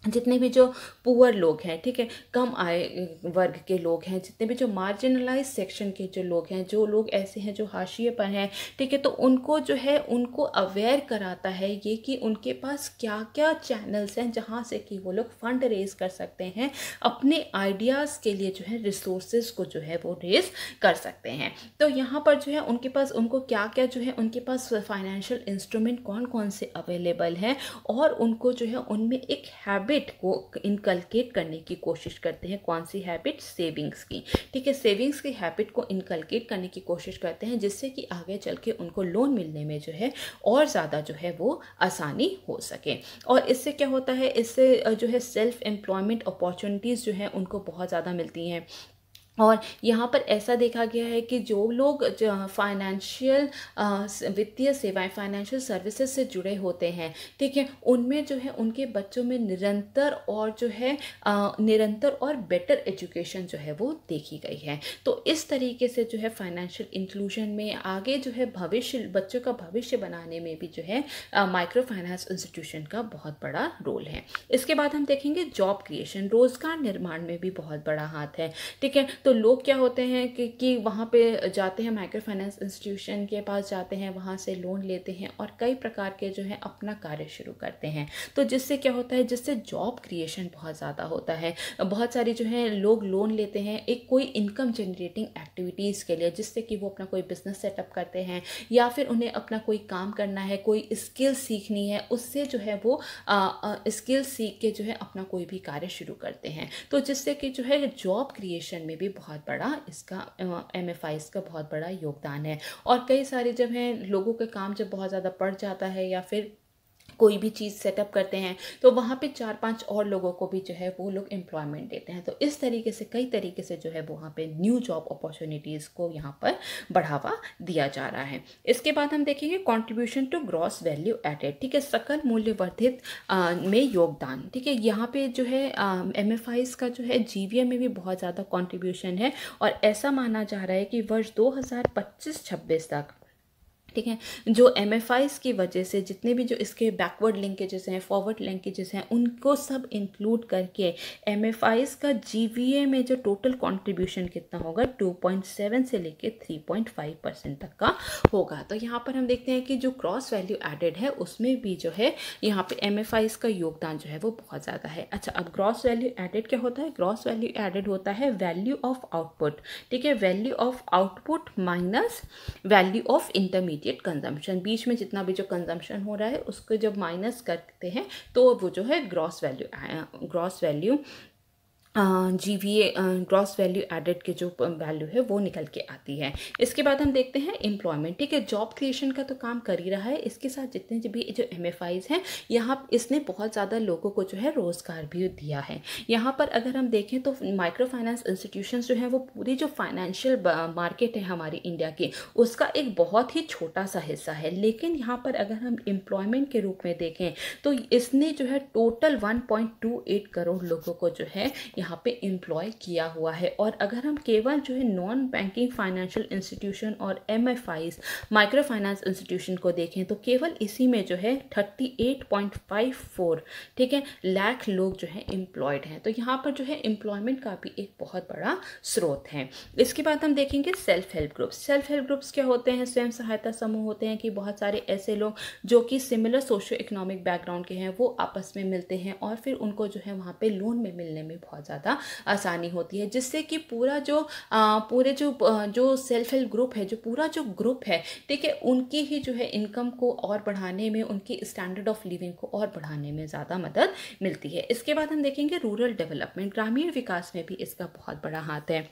जितने भी जो पुअर लोग हैं, ठीक है, कम आय वर्ग के लोग हैं, जितने भी जो मार्जिनलाइज सेक्शन के जो लोग हैं, जो लोग ऐसे हैं जो हाशिए पर हैं, ठीक है, तो उनको जो है उनको अवेयर कराता है ये कि उनके पास क्या क्या चैनल्स हैं जहाँ से कि वो लोग फंड रेज कर सकते हैं, अपने आइडियाज़ के लिए जो है रिसोर्सेज को जो है वो रेज कर सकते हैं। तो यहाँ पर जो है उनके पास उनको क्या क्या जो है उनके पास फाइनेंशियल इंस्ट्रूमेंट कौन कौन से अवेलेबल हैं और उनको जो है उनमें एक हैबिट को इनकलकेट करने की कोशिश करते हैं। कौन सी हैबिट? सेविंग्स की, ठीक है, सेविंग्स की हैबिट को इनकलकेट करने की कोशिश करते हैं, जिससे कि आगे चल के उनको लोन मिलने में जो है और ज़्यादा जो है वो आसानी हो सके। और इससे क्या होता है, इससे जो है सेल्फ एम्प्लॉयमेंट अपॉर्चुनिटीज़ जो है उनको बहुत ज़्यादा मिलती हैं। और यहाँ पर ऐसा देखा गया है कि जो लोग फाइनेंशियल वित्तीय सेवाएं, फाइनेंशियल सर्विसेज से जुड़े होते हैं, ठीक है, उनमें जो है उनके बच्चों में निरंतर और बेटर एजुकेशन जो है वो देखी गई है। तो इस तरीके से जो है फाइनेंशियल इंक्लूजन में आगे जो है बच्चों का भविष्य बनाने में भी जो है माइक्रो फाइनेंस इंस्टीट्यूशन का बहुत बड़ा रोल है। इसके बाद हम देखेंगे जॉब क्रिएशन, रोजगार निर्माण में भी बहुत बड़ा हाथ है, ठीक है। तो लोग क्या होते हैं कि वहाँ पे जाते हैं, माइक्रो फाइनेंस इंस्टीट्यूशन के पास जाते हैं, वहाँ से लोन लेते हैं और कई प्रकार के जो है अपना कार्य शुरू करते हैं। तो जिससे क्या होता है, जिससे जॉब क्रिएशन बहुत ज़्यादा होता है। बहुत सारी जो है लोग लोन लेते हैं एक कोई इनकम जनरेटिंग एक्टिविटीज़ के लिए, जिससे कि वो अपना कोई बिजनेस सेटअप करते हैं या फिर उन्हें अपना कोई काम करना है, कोई स्किल सीखनी है, उससे जो है वो स्किल सीख के जो है अपना कोई भी कार्य शुरू करते हैं। तो जिससे कि जो है जॉब क्रिएशन में भी बहुत बड़ा इसका MFIs का बहुत बड़ा योगदान है। और कई सारे जब हैं लोगों के काम जब बहुत ज़्यादा बढ़ जाता है या फिर कोई भी चीज़ सेटअप करते हैं तो वहाँ पे 4-5 और लोगों को भी जो है वो लोग एम्प्लॉयमेंट देते हैं। तो इस तरीके से कई तरीके से जो है वहाँ पे न्यू जॉब अपॉर्चुनिटीज़ को यहाँ पर बढ़ावा दिया जा रहा है। इसके बाद हम देखेंगे contribution to gross value added, ठीक है, सकल मूल्य वर्धित में योगदान, ठीक है। यहाँ पे जो है MFIs का जो है GVM में भी बहुत ज़्यादा कॉन्ट्रीब्यूशन है और ऐसा माना जा रहा है कि वर्ष 2025-26 तक, ठीक है, जो MFIs की वजह से जितने भी जो इसके बैकवर्ड लिंकेजेस हैं, फॉरवर्ड लिंकेजेस हैं, उनको सब इंक्लूड करके MFIs का GVA में जो टोटल कंट्रीब्यूशन कितना होगा 2.7 से लेके 3.5% तक का होगा। तो यहाँ पर हम देखते हैं कि जो क्रॉस वैल्यू एडेड है उसमें भी जो है यहाँ पे MFIs का योगदान जो है वो बहुत ज़्यादा है। अच्छा, अब ग्रॉस वैल्यू एडेड क्या होता है? ग्रॉस वैल्यू एडेड होता है वैल्यू ऑफ आउटपुट, ठीक है, value of output minus value of intermediate consumption, बीच में जितना भी जो कंजम्पशन हो रहा है उसको जब माइनस करते हैं तो वो जो है gross value GVA gross value added के जो वैल्यू है वो निकल के आती है। इसके बाद हम देखते हैं एम्प्लॉयमेंट, ठीक है, जॉब क्रिएशन का तो काम कर ही रहा है, इसके साथ जितने भी जो MFIs हैं यहाँ इसने बहुत ज़्यादा लोगों को जो है रोज़गार भी दिया है। यहाँ पर अगर हम देखें तो माइक्रो फाइनेंस इंस्टीट्यूशंस जो हैं वो पूरी जो फाइनेंशियल मार्केट है हमारी इंडिया की उसका एक बहुत ही छोटा सा हिस्सा है। लेकिन यहाँ पर अगर हम एम्प्लॉयमेंट के रूप में देखें तो इसने जो है टोटल 1.28 करोड़ लोगों को जो है यहाँ पे एम्प्लॉय किया हुआ है। और अगर हम केवल जो है नॉन बैंकिंग फाइनेंशियल इंस्टीट्यूशन और MFIs माइक्रो फाइनेंस इंस्टीट्यूशन को देखें तो केवल इसी में जो है 38.54, ठीक है, लाख लोग जो है एम्प्लॉयड हैं। तो यहाँ पर जो है एम्प्लॉयमेंट का भी एक बहुत बड़ा स्रोत है। इसके बाद हम देखेंगे self help groups. Self help groups क्या होते हैं? स्वयं सहायता समूह होते हैं कि बहुत सारे ऐसे लोग जो कि सिमिलर सोशियो इकोनॉमिक बैकग्राउंड के हैं वो आपस में मिलते हैं और फिर उनको जो है वहाँ पे लोन में मिलने में बहुत ज़्यादा आसानी होती है, जिससे कि पूरा जो पूरे जो सेल्फ हेल्प ग्रुप है, जो पूरा जो ग्रुप है, ठीक है, उनकी ही जो है इनकम को और बढ़ाने में, उनकी स्टैंडर्ड ऑफ लिविंग को और बढ़ाने में ज़्यादा मदद मिलती है। इसके बाद हम देखेंगे रूरल डेवलपमेंट, ग्रामीण विकास में भी इसका बहुत बड़ा हाथ है।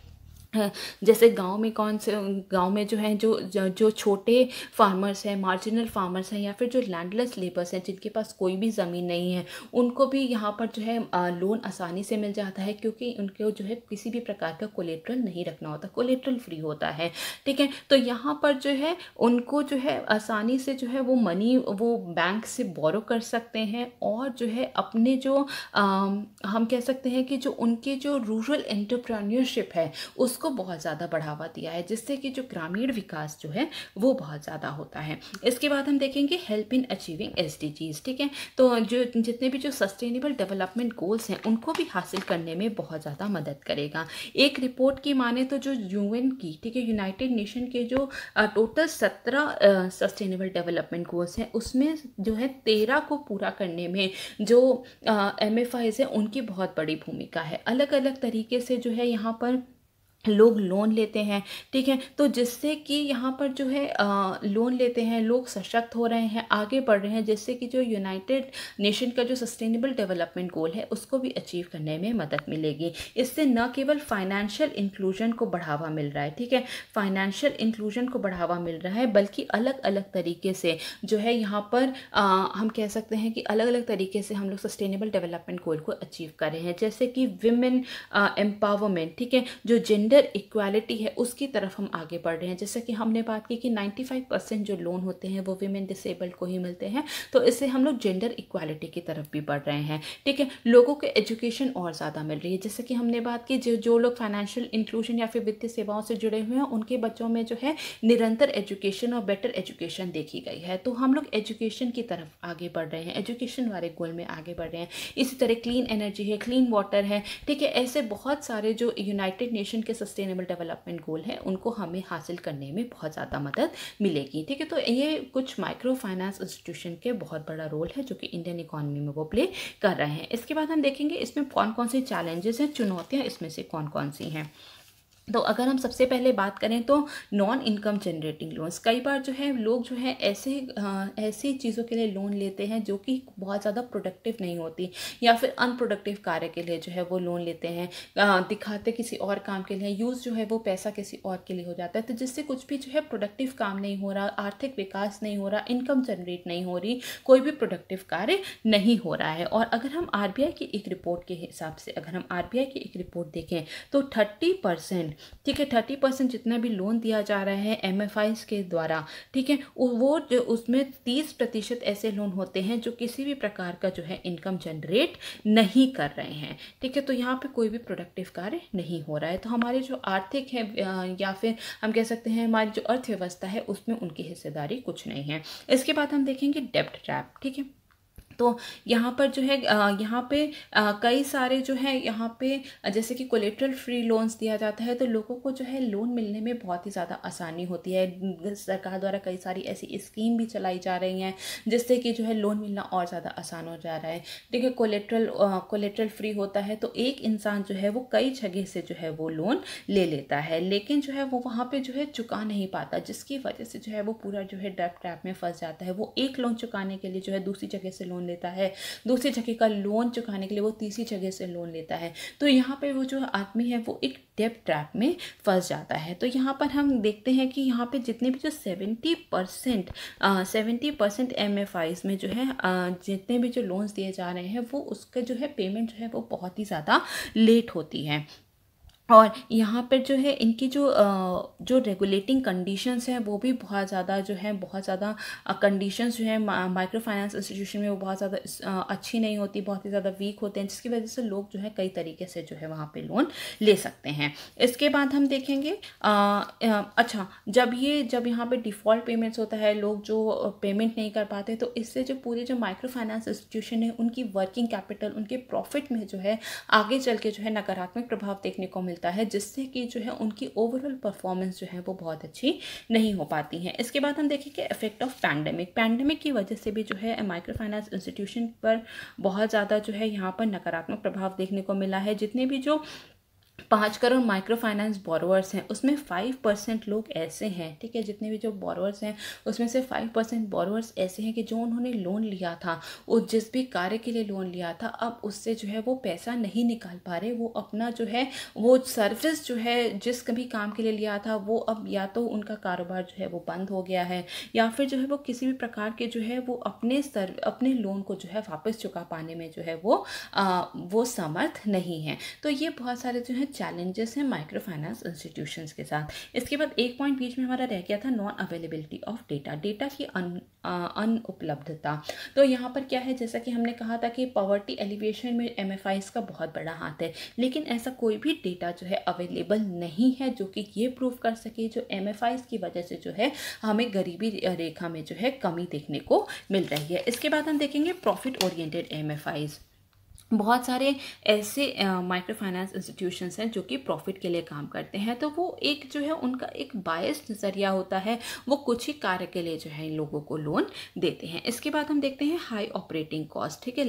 जैसे गांव में गांव में जो है जो छोटे फार्मर्स हैं, मार्जिनल फार्मर्स हैं, या फिर जो लैंडलेस लेबर्स हैं, जिनके पास कोई भी ज़मीन नहीं है, उनको भी यहाँ पर जो है लोन आसानी से मिल जाता है, क्योंकि उनको जो है किसी भी प्रकार का कोलेट्रल नहीं रखना होता, कोलेट्रल फ्री होता है, ठीक है। तो यहाँ पर जो है उनको जो है आसानी से जो है वो मनी वो बैंक से बोरो कर सकते हैं, और जो है अपने जो हम कह सकते हैं कि जो उनके जो रूरल एंटरप्रेन्योरशिप है उसको बहुत ज़्यादा बढ़ावा दिया है, जिससे कि जो ग्रामीण विकास जो है वो बहुत ज़्यादा होता है। इसके बाद हम देखेंगे हेल्प इन अचीविंग SDGs, ठीक है। तो जो जितने भी जो सस्टेनेबल डेवलपमेंट गोल्स हैं उनको भी हासिल करने में बहुत ज़्यादा मदद करेगा। एक रिपोर्ट की माने तो जो UN की, ठीक है, यूनाइटेड नेशन के जो टोटल 17 सस्टेनेबल डेवलपमेंट गोल्स हैं, उसमें जो है 13 को पूरा करने में जो MFIs हैं उनकी बहुत बड़ी भूमिका है। अलग अलग तरीके से जो है यहाँ पर लोग लोन लेते हैं, ठीक है, तो जिससे कि यहाँ पर जो है लोन लेते हैं, लोग सशक्त हो रहे हैं, आगे बढ़ रहे हैं, जिससे कि जो यूनाइटेड नेशन का जो सस्टेनेबल डेवलपमेंट गोल है उसको भी अचीव करने में मदद मिलेगी। इससे न केवल फाइनेंशियल इंक्लूजन को बढ़ावा मिल रहा है, ठीक है, फाइनेंशियल इंक्लूजन को बढ़ावा मिल रहा है, बल्कि अलग अलग तरीके से जो है यहाँ पर हम कह सकते हैं कि अलग अलग तरीके से हम लोग सस्टेनेबल डेवलपमेंट गोल को अचीव कर रहे हैं। जैसे कि विमेन एम्पावरमेंट, ठीक है, जो जेंडर इक्वालिटी है उसकी तरफ हम आगे बढ़ रहे हैं। जैसे कि हमने बात की कि 95% जो लोन होते हैं वो विमेन डिसेबल्ड को ही मिलते हैं, तो इससे हम लोग जेंडर इक्वालिटी की तरफ भी बढ़ रहे हैं, ठीक है। लोगों को एजुकेशन और ज़्यादा मिल रही है। जैसे कि हमने बात की जो लोग फाइनेंशियल इंक्लूजन या फिर वित्तीय सेवाओं से जुड़े हुए हैं, उनके बच्चों में जो है निरंतर एजुकेशन और बेटर एजुकेशन देखी गई है। तो हम लोग एजुकेशन की तरफ आगे बढ़ रहे हैं, एजुकेशन वाले गोल में आगे बढ़ रहे हैं। इसी तरह क्लीन एनर्जी है, क्लीन वाटर है, ठीक है, ऐसे बहुत सारे जो यूनाइटेड नेशन के सस्टेनेबल डेवलपमेंट गोल है उनको हमें हासिल करने में बहुत ज़्यादा मदद मिलेगी, ठीक है। तो ये कुछ माइक्रो फाइनेंस इंस्टीट्यूशन के बहुत बड़ा रोल है जो कि इंडियन इकोनॉमी में वो प्ले कर रहे हैं। इसके बाद हम देखेंगे इसमें कौन कौन से चैलेंजेस हैं, चुनौतियाँ इसमें से कौन कौन सी हैं। तो अगर हम सबसे पहले बात करें तो नॉन इनकम जनरेटिंग लोन्स, कई बार जो है लोग जो है ऐसी चीज़ों के लिए लोन लेते हैं जो कि बहुत ज़्यादा प्रोडक्टिव नहीं होती, या फिर अनप्रोडक्टिव कार्य के लिए जो है वो लोन लेते हैं, दिखाते किसी और काम के लिए, यूज़ जो है वो पैसा किसी और के लिए हो जाता है, तो जिससे कुछ भी जो है प्रोडक्टिव काम नहीं हो रहा, आर्थिक विकास नहीं हो रहा, इनकम जनरेट नहीं हो रही, कोई भी प्रोडक्टिव कार्य नहीं हो रहा है। और अगर हम RBI की एक रिपोर्ट के हिसाब से अगर हम RBI की एक रिपोर्ट देखें तो 30%, ठीक है, 30% जितना भी लोन दिया जा रहा है MFIs के द्वारा, ठीक है, वो जो उसमें 30% ऐसे लोन होते हैं जो किसी भी प्रकार का जो है इनकम जनरेट नहीं कर रहे हैं, ठीक है। तो यहाँ पे कोई भी प्रोडक्टिव कार्य नहीं हो रहा है। तो हमारे जो आर्थिक है या फिर हम कह सकते हैं हमारी जो अर्थव्यवस्था है उसमें उनकी हिस्सेदारी कुछ नहीं है। इसके बाद हम देखेंगे डेब्ट ट्रैप, ठीक है। तो यहाँ पर जो है यहाँ पे कई सारे जो है यहाँ पे जैसे कि कोलेट्रल फ्री लोन्स दिया जाता है, तो लोगों को जो है लोन मिलने में बहुत ही ज़्यादा आसानी होती है। सरकार द्वारा कई सारी ऐसी स्कीम भी चलाई जा रही हैं जिससे कि जो है लोन मिलना और ज़्यादा आसान हो जा रहा है। देखिए कोलेट्रल फ्री होता है तो एक इंसान जो है वो कई जगह से जो है वो लोन ले लेता है, लेकिन जो है वो वहाँ पर जो है चुका नहीं पाता, जिसकी वजह से जो है वो पूरा जो है डेब्ट ट्रैप में फंस जाता है। वो एक लोन चुकाने के लिए जो है दूसरी जगह से लोन लेता है, दूसरी जगह का लोन चुकाने के लिए वो तीसरी जगह से लोन लेता है। तो यहाँ पे वो जो आदमी है वो एक डेब्ट ट्रैप में फंस जाता है। तो यहाँ पर हम देखते हैं कि यहाँ पे जितने भी जो 70% MFIs में जो है जितने भी जो लोन्स दिए जा रहे हैं वो उसका जो है पेमेंट जो है वो बहुत ही ज़्यादा लेट होती है। और यहाँ पर जो है इनकी जो रेगुलेटिंग कंडीशंस हैं वो भी बहुत ज़्यादा जो है बहुत ज़्यादा कंडीशंस जो है माइक्रो फाइनेंस इंस्टीट्यूशन में वो बहुत ज़्यादा अच्छी नहीं होती, बहुत ही ज़्यादा वीक होते हैं, जिसकी वजह से लोग जो है कई तरीके से जो है वहाँ पे लोन ले सकते हैं। इसके बाद हम देखेंगे अच्छा जब यहाँ पे डिफ़ॉल्ट पेमेंट्स होता है, लोग जो पेमेंट नहीं कर पाते, तो इससे जो पूरे जो माइक्रो फाइनेंस इंस्टीट्यूशन है उनकी वर्किंग कैपिटल, उनके प्रॉफिट में जो है आगे चल के जो है नकारात्मक प्रभाव देखने को मिलता मिलता है, जिससे कि जो है उनकी ओवरऑल परफॉर्मेंस जो है वो बहुत अच्छी नहीं हो पाती है। इसके बाद हम देखेंगे इफेक्ट ऑफ पैंडेमिक की वजह से भी जो है माइक्रो फाइनेंस इंस्टीट्यूशन पर बहुत ज़्यादा जो है यहाँ पर नकारात्मक प्रभाव देखने को मिला है। जितने भी जो 5 करोड़ माइक्रो फाइनेंस बोरोवर्स हैं उसमें 5% लोग ऐसे हैं, ठीक है, जितने भी जो बोरोवर्स हैं उसमें से 5% बोरोवर्स ऐसे हैं कि जो उन्होंने लोन लिया था, वो जिस भी कार्य के लिए लोन लिया था, अब उससे जो है वो पैसा नहीं निकाल पा रहे। वो अपना जो है वो सर्विस जो है जिस कभी काम के लिए लिया था वो अब या तो उनका कारोबार जो है वो बंद हो गया है, या फिर जो है वो किसी भी प्रकार के जो है वो अपने लोन को जो है वापस चुका पाने में जो है वो समर्थ नहीं है। तो ये बहुत सारे जो है चैलेंजेस हैं माइक्रो फाइनेंस इंस्टीट्यूशंस के साथ। इसके बाद एक पॉइंट बीच में हमारा रह गया था नॉन अवेलेबिलिटी ऑफ डेटा की अनुपलब्धता। तो यहाँ पर क्या है, जैसा कि हमने कहा था कि पॉवर्टी एलिवेशन में एमएफआईज का बहुत बड़ा हाथ है, लेकिन ऐसा कोई भी डेटा जो है अवेलेबल नहीं है जो कि ये प्रूव कर सके जो एमएफआईज की वजह से जो है हमें गरीबी रेखा में जो है कमी देखने को मिल रही है। इसके बाद हम देखेंगे प्रॉफिट ओरिएंटेड एमएफआईज। बहुत सारे ऐसे माइक्रो फाइनेंस इंस्टीट्यूशंस हैं जो कि प्रॉफिट के लिए काम करते हैं, तो वो एक जो है उनका एक बायस्ड नज़रिया होता है, वो कुछ ही कार्य के लिए जो है इन लोगों को लोन देते हैं। इसके बाद हम देखते हैं हाई ऑपरेटिंग कॉस्ट, ठीक है,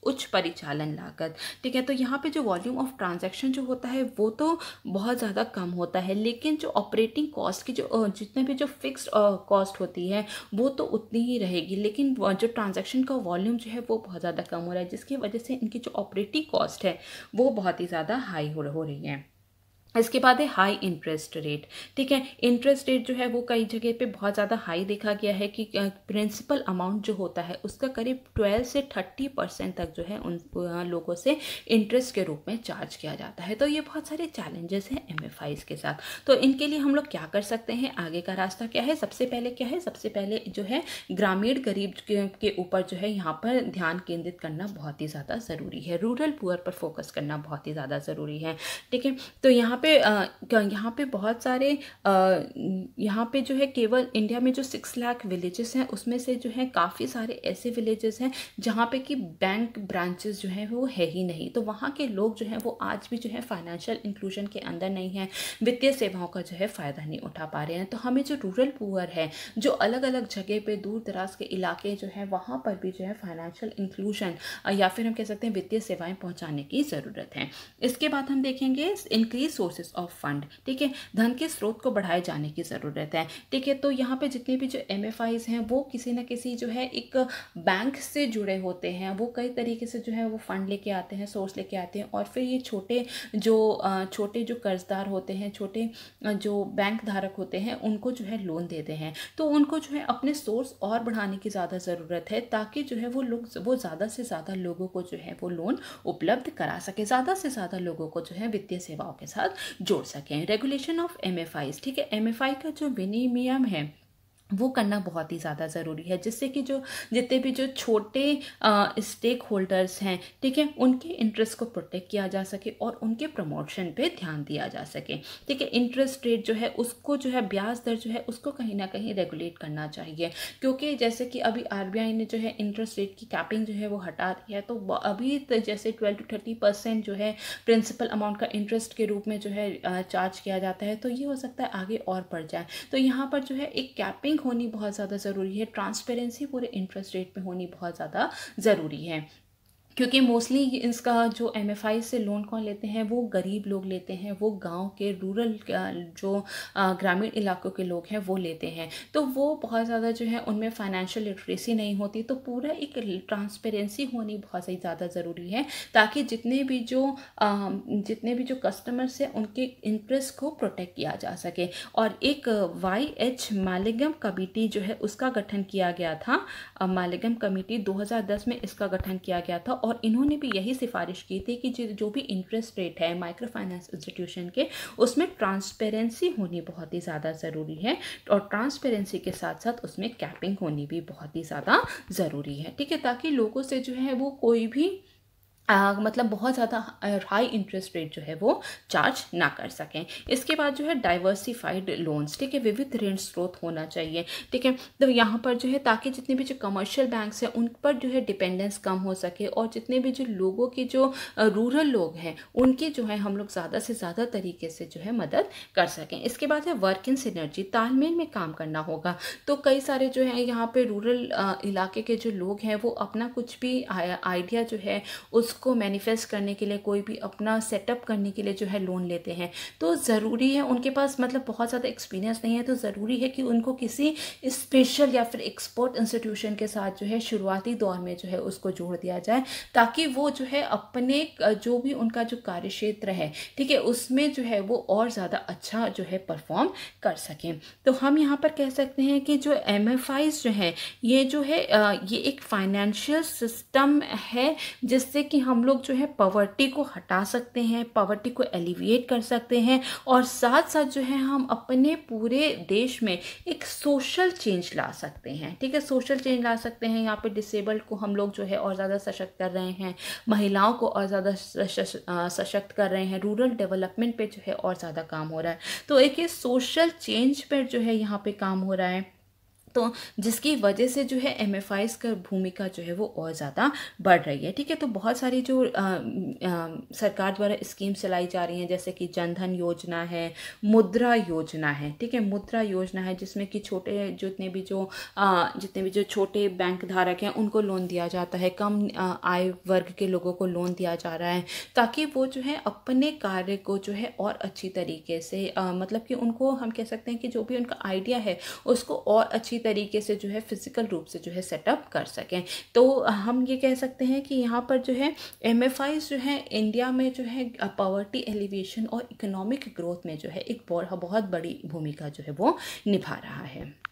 उच्च परिचालन लागत, ठीक है। तो यहाँ पे जो वॉल्यूम ऑफ ट्रांजैक्शन जो होता है वो तो बहुत ज़्यादा कम होता है, लेकिन जो ऑपरेटिंग कॉस्ट की जो जितने भी जो फिक्स्ड कॉस्ट होती है वो तो उतनी ही रहेगी, लेकिन जो ट्रांजैक्शन का वॉल्यूम जो है वो बहुत ज़्यादा कम हो रहा है, जिसकी वजह से इनकी जो ऑपरेटिंग कॉस्ट है वो बहुत ही ज़्यादा हाई हो रही है। इसके बाद है हाई इंटरेस्ट रेट, ठीक है। इंटरेस्ट रेट जो है वो कई जगह पे बहुत ज़्यादा हाई देखा गया है कि प्रिंसिपल अमाउंट जो होता है उसका करीब 12 से 30% तक जो है उन लोगों से इंटरेस्ट के रूप में चार्ज किया जाता है। तो ये बहुत सारे चैलेंजेस हैं एमएफआईज के साथ। तो इनके लिए हम लोग क्या कर सकते हैं, आगे का रास्ता क्या है? सबसे पहले क्या है, सबसे पहले जो है ग्रामीण गरीब के ऊपर जो है यहाँ पर ध्यान केंद्रित करना बहुत ही ज़्यादा ज़रूरी है। रूरल पुअर पर फोकस करना बहुत ही ज़्यादा ज़रूरी है, ठीक है। तो यहाँ पे बहुत सारे यहाँ पे जो है केवल इंडिया में जो 6 लाख विलेजेस हैं उसमें से जो है काफ़ी सारे ऐसे विलेजेस हैं जहाँ पे कि बैंक ब्रांचेस जो हैं वो है ही नहीं। तो वहाँ के लोग जो हैं वो आज भी जो है फाइनेंशियल इंक्लूजन के अंदर नहीं है, वित्तीय सेवाओं का जो है फ़ायदा नहीं उठा पा रहे हैं। तो हमें जो रूरल पुअर है, जो अलग अलग जगह पे दूर दराज के इलाके जो है वहाँ पर भी जो है फाइनेंशियल इंक्लूजन या फिर हम कह सकते हैं वित्तीय सेवाएँ पहुँचाने की ज़रूरत है। इसके बाद हम देखेंगे इंक्रीज सोर्सेज ऑफ फंड, ठीक है, धन के स्रोत को बढ़ाए जाने की ज़रूरत है, ठीक है। तो यहाँ पे जितने भी जो एमएफआईज हैं वो किसी न किसी जो है एक बैंक से जुड़े होते हैं, वो कई तरीके से जो है वो फंड लेके आते हैं, सोर्स लेके आते हैं, और फिर ये छोटे जो कर्जदार होते हैं, छोटे जो बैंक धारक होते हैं उनको जो है लोन देते हैं। तो उनको जो है अपने सोर्स और बढ़ाने की ज़्यादा ज़रूरत है ताकि जो है वो ज़्यादा से ज़्यादा लोगों को जो है वो लोन उपलब्ध करा सके, ज़्यादा से ज़्यादा लोगों को जो है वित्तीय सेवाओं के साथ जोड़ सकें। रेगुलेशन ऑफ एमएफआईज, ठीक है, एमएफआई का जो विनियमन है वो करना बहुत ही ज़्यादा ज़रूरी है, जिससे कि जो जितने भी जो छोटे स्टेक होल्डर्स हैं, ठीक है, उनके इंटरेस्ट को प्रोटेक्ट किया जा सके और उनके प्रमोशन पे ध्यान दिया जा सके, ठीक है। इंटरेस्ट रेट जो है उसको जो है ब्याज दर जो है उसको कहीं ना कहीं रेगुलेट करना चाहिए, क्योंकि जैसे कि अभी आरबीआई ने जो है इंटरेस्ट रेट की कैपिंग जो है वो हटा दी है। तो अभी जैसे 12 to 30% जो है प्रिंसिपल अमाउंट का इंटरेस्ट के रूप में जो है चार्ज किया जाता है, तो ये हो सकता है आगे और बढ़ जाए। तो यहाँ पर जो है एक कैपिंग होनी बहुत ज़्यादा ज़रूरी है, ट्रांसपेरेंसी पूरे इंटरेस्ट रेट में होनी बहुत ज़्यादा ज़रूरी है, क्योंकि मोस्टली इसका जो एमएफआई से लोन कौन लेते हैं, वो गरीब लोग लेते हैं, वो गांव के रूरल जो ग्रामीण इलाकों के लोग हैं वो लेते हैं। तो वो बहुत ज़्यादा जो है उनमें फाइनेंशियल लिटरेसी नहीं होती। तो पूरा एक ट्रांसपेरेंसी होनी बहुत ही ज़्यादा ज़रूरी है ताकि जितने भी जो कस्टमर्स हैं उनके इंटरेस्ट को प्रोटेक्ट किया जा सके। और एक YH मालिगम कमेटी जो है उसका गठन किया गया था, मालिगम कमेटी 2010 में इसका गठन किया गया था, और इन्होंने भी यही सिफारिश की थी कि जो भी इंटरेस्ट रेट है माइक्रो फाइनेंस इंस्टीट्यूशन के, उसमें ट्रांसपेरेंसी होनी बहुत ही ज़्यादा ज़रूरी है, और ट्रांसपेरेंसी के साथ साथ उसमें कैपिंग होनी भी बहुत ही ज़्यादा ज़रूरी है, ठीक है, ताकि लोगों से जो है वो कोई भी मतलब बहुत ज़्यादा हाई इंटरेस्ट रेट जो है वो चार्ज ना कर सकें। इसके बाद जो है डाइवर्सिफाइड लोन्स, ठीक है, विविध ऋण स्रोत होना चाहिए, ठीक है। तो यहाँ पर जो है ताकि जितने भी जो कमर्शियल बैंक्स हैं उन पर जो है डिपेंडेंस कम हो सके, और जितने भी जो लोगों के जो रूरल लोग हैं उनकी जो है हम लोग ज़्यादा से ज़्यादा तरीके से जो है मदद कर सकें। इसके बाद है वर्क इन सिनर्जी, तालमेल में काम करना होगा। तो कई सारे जो है यहाँ पे रूरल इलाके के जो लोग हैं वो अपना कुछ भी आइडिया जो है उसको मैनिफेस्ट करने के लिए, कोई भी अपना सेटअप करने के लिए जो है लोन लेते हैं। तो ज़रूरी है, उनके पास मतलब बहुत ज़्यादा एक्सपीरियंस नहीं है, तो ज़रूरी है कि उनको किसी स्पेशल या फिर एक्सपर्ट इंस्टीट्यूशन के साथ जो है शुरुआती दौर में जो है उसको जोड़ दिया जाए, ताकि वो जो है अपने जो भी उनका जो कार्य क्षेत्र है, ठीक है, उसमें जो है वो और ज़्यादा अच्छा जो है परफॉर्म कर सकें। तो हम यहाँ पर कह सकते हैं कि जो MFIs जो है ये जो है ये एक फाइनेंशियल सिस्टम है जिससे कि हम लोग जो है पॉवर्टी को हटा सकते हैं, पॉवर्टी को एलिविएट कर सकते हैं, और साथ साथ जो है हम अपने पूरे देश में एक सोशल चेंज ला सकते हैं, ठीक है, सोशल चेंज ला सकते हैं। यहाँ पे डिसेबल्ड को हम लोग जो है और ज़्यादा सशक्त कर रहे हैं, महिलाओं को और ज़्यादा सशक्त कर रहे हैं, रूरल डेवलपमेंट पे जो है और ज़्यादा काम हो रहा है। तो एक ये सोशल चेंज पर जो है यहाँ पे काम हो रहा है, तो जिसकी वजह से जो है MFIs का भूमिका जो है वो और ज़्यादा बढ़ रही है, ठीक है। तो बहुत सारी जो सरकार द्वारा स्कीम्स चलाई जा रही हैं, जैसे कि जनधन योजना है, मुद्रा योजना है, ठीक है, मुद्रा योजना है जिसमें कि जितने भी जो छोटे बैंक धारक हैं उनको लोन दिया जाता है, कम आय वर्ग के लोगों को लोन दिया जा रहा है, ताकि वो जो है अपने कार्य को जो है और अच्छी तरीके से मतलब कि उनको हम कह सकते हैं कि जो भी उनका आइडिया है उसको और अच्छी तरीके से जो है फिजिकल रूप से जो है सेटअप कर सकें। तो हम ये कह सकते हैं कि यहाँ पर जो है MFIs जो है इंडिया में जो है पॉवर्टी एलिवेशन और इकोनॉमिक ग्रोथ में जो है एक बहुत बड़ी भूमिका जो है वो निभा रहा है।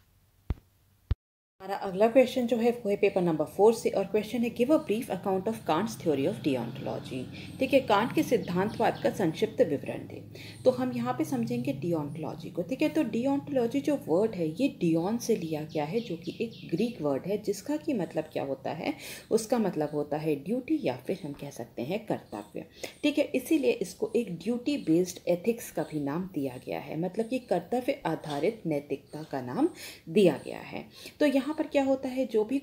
हमारा अगला क्वेश्चन जो है वो है पेपर नंबर 4 से, और क्वेश्चन है give a brief account of Kant's theory of deontology, ठीक है, कांट के सिद्धांतवाद का संक्षिप्त विवरण दे। तो हम यहाँ पे समझेंगे डिओंटोलॉजी को, ठीक है। तो डिओंटोलॉजी जो वर्ड है ये डिओन से लिया गया है, जो कि एक ग्रीक वर्ड है जिसका कि मतलब क्या होता है, उसका मतलब होता है ड्यूटी या फिर हम कह सकते हैं कर्तव्य, ठीक है। इसीलिए इसको एक ड्यूटी बेस्ड एथिक्स का भी नाम दिया गया है, मतलब कि कर्तव्य आधारित नैतिकता का नाम दिया गया है। तो यहाँ पर क्या होता है, जब भी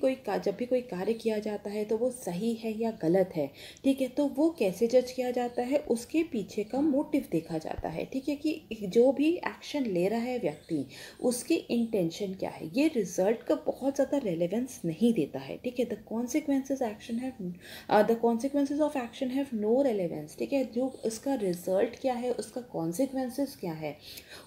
कोई कार्य किया जाता है तो वो सही है या गलत है, ठीक है, तो वो कैसे जज किया जाता है, उसके पीछे का मोटिव देखा जाता है, ठीक है, कि जो भी एक्शन ले रहा है व्यक्ति उसकी इंटेंशन क्या है। ये रिजल्ट का बहुत ज़्यादा रेलेवेंस नहीं देता है, ठीक है। The consequences of action have no relevance, ठीक है, जो उसका रिजल्ट क्या है, उसका कॉन्सिक्वेंसेज क्या है,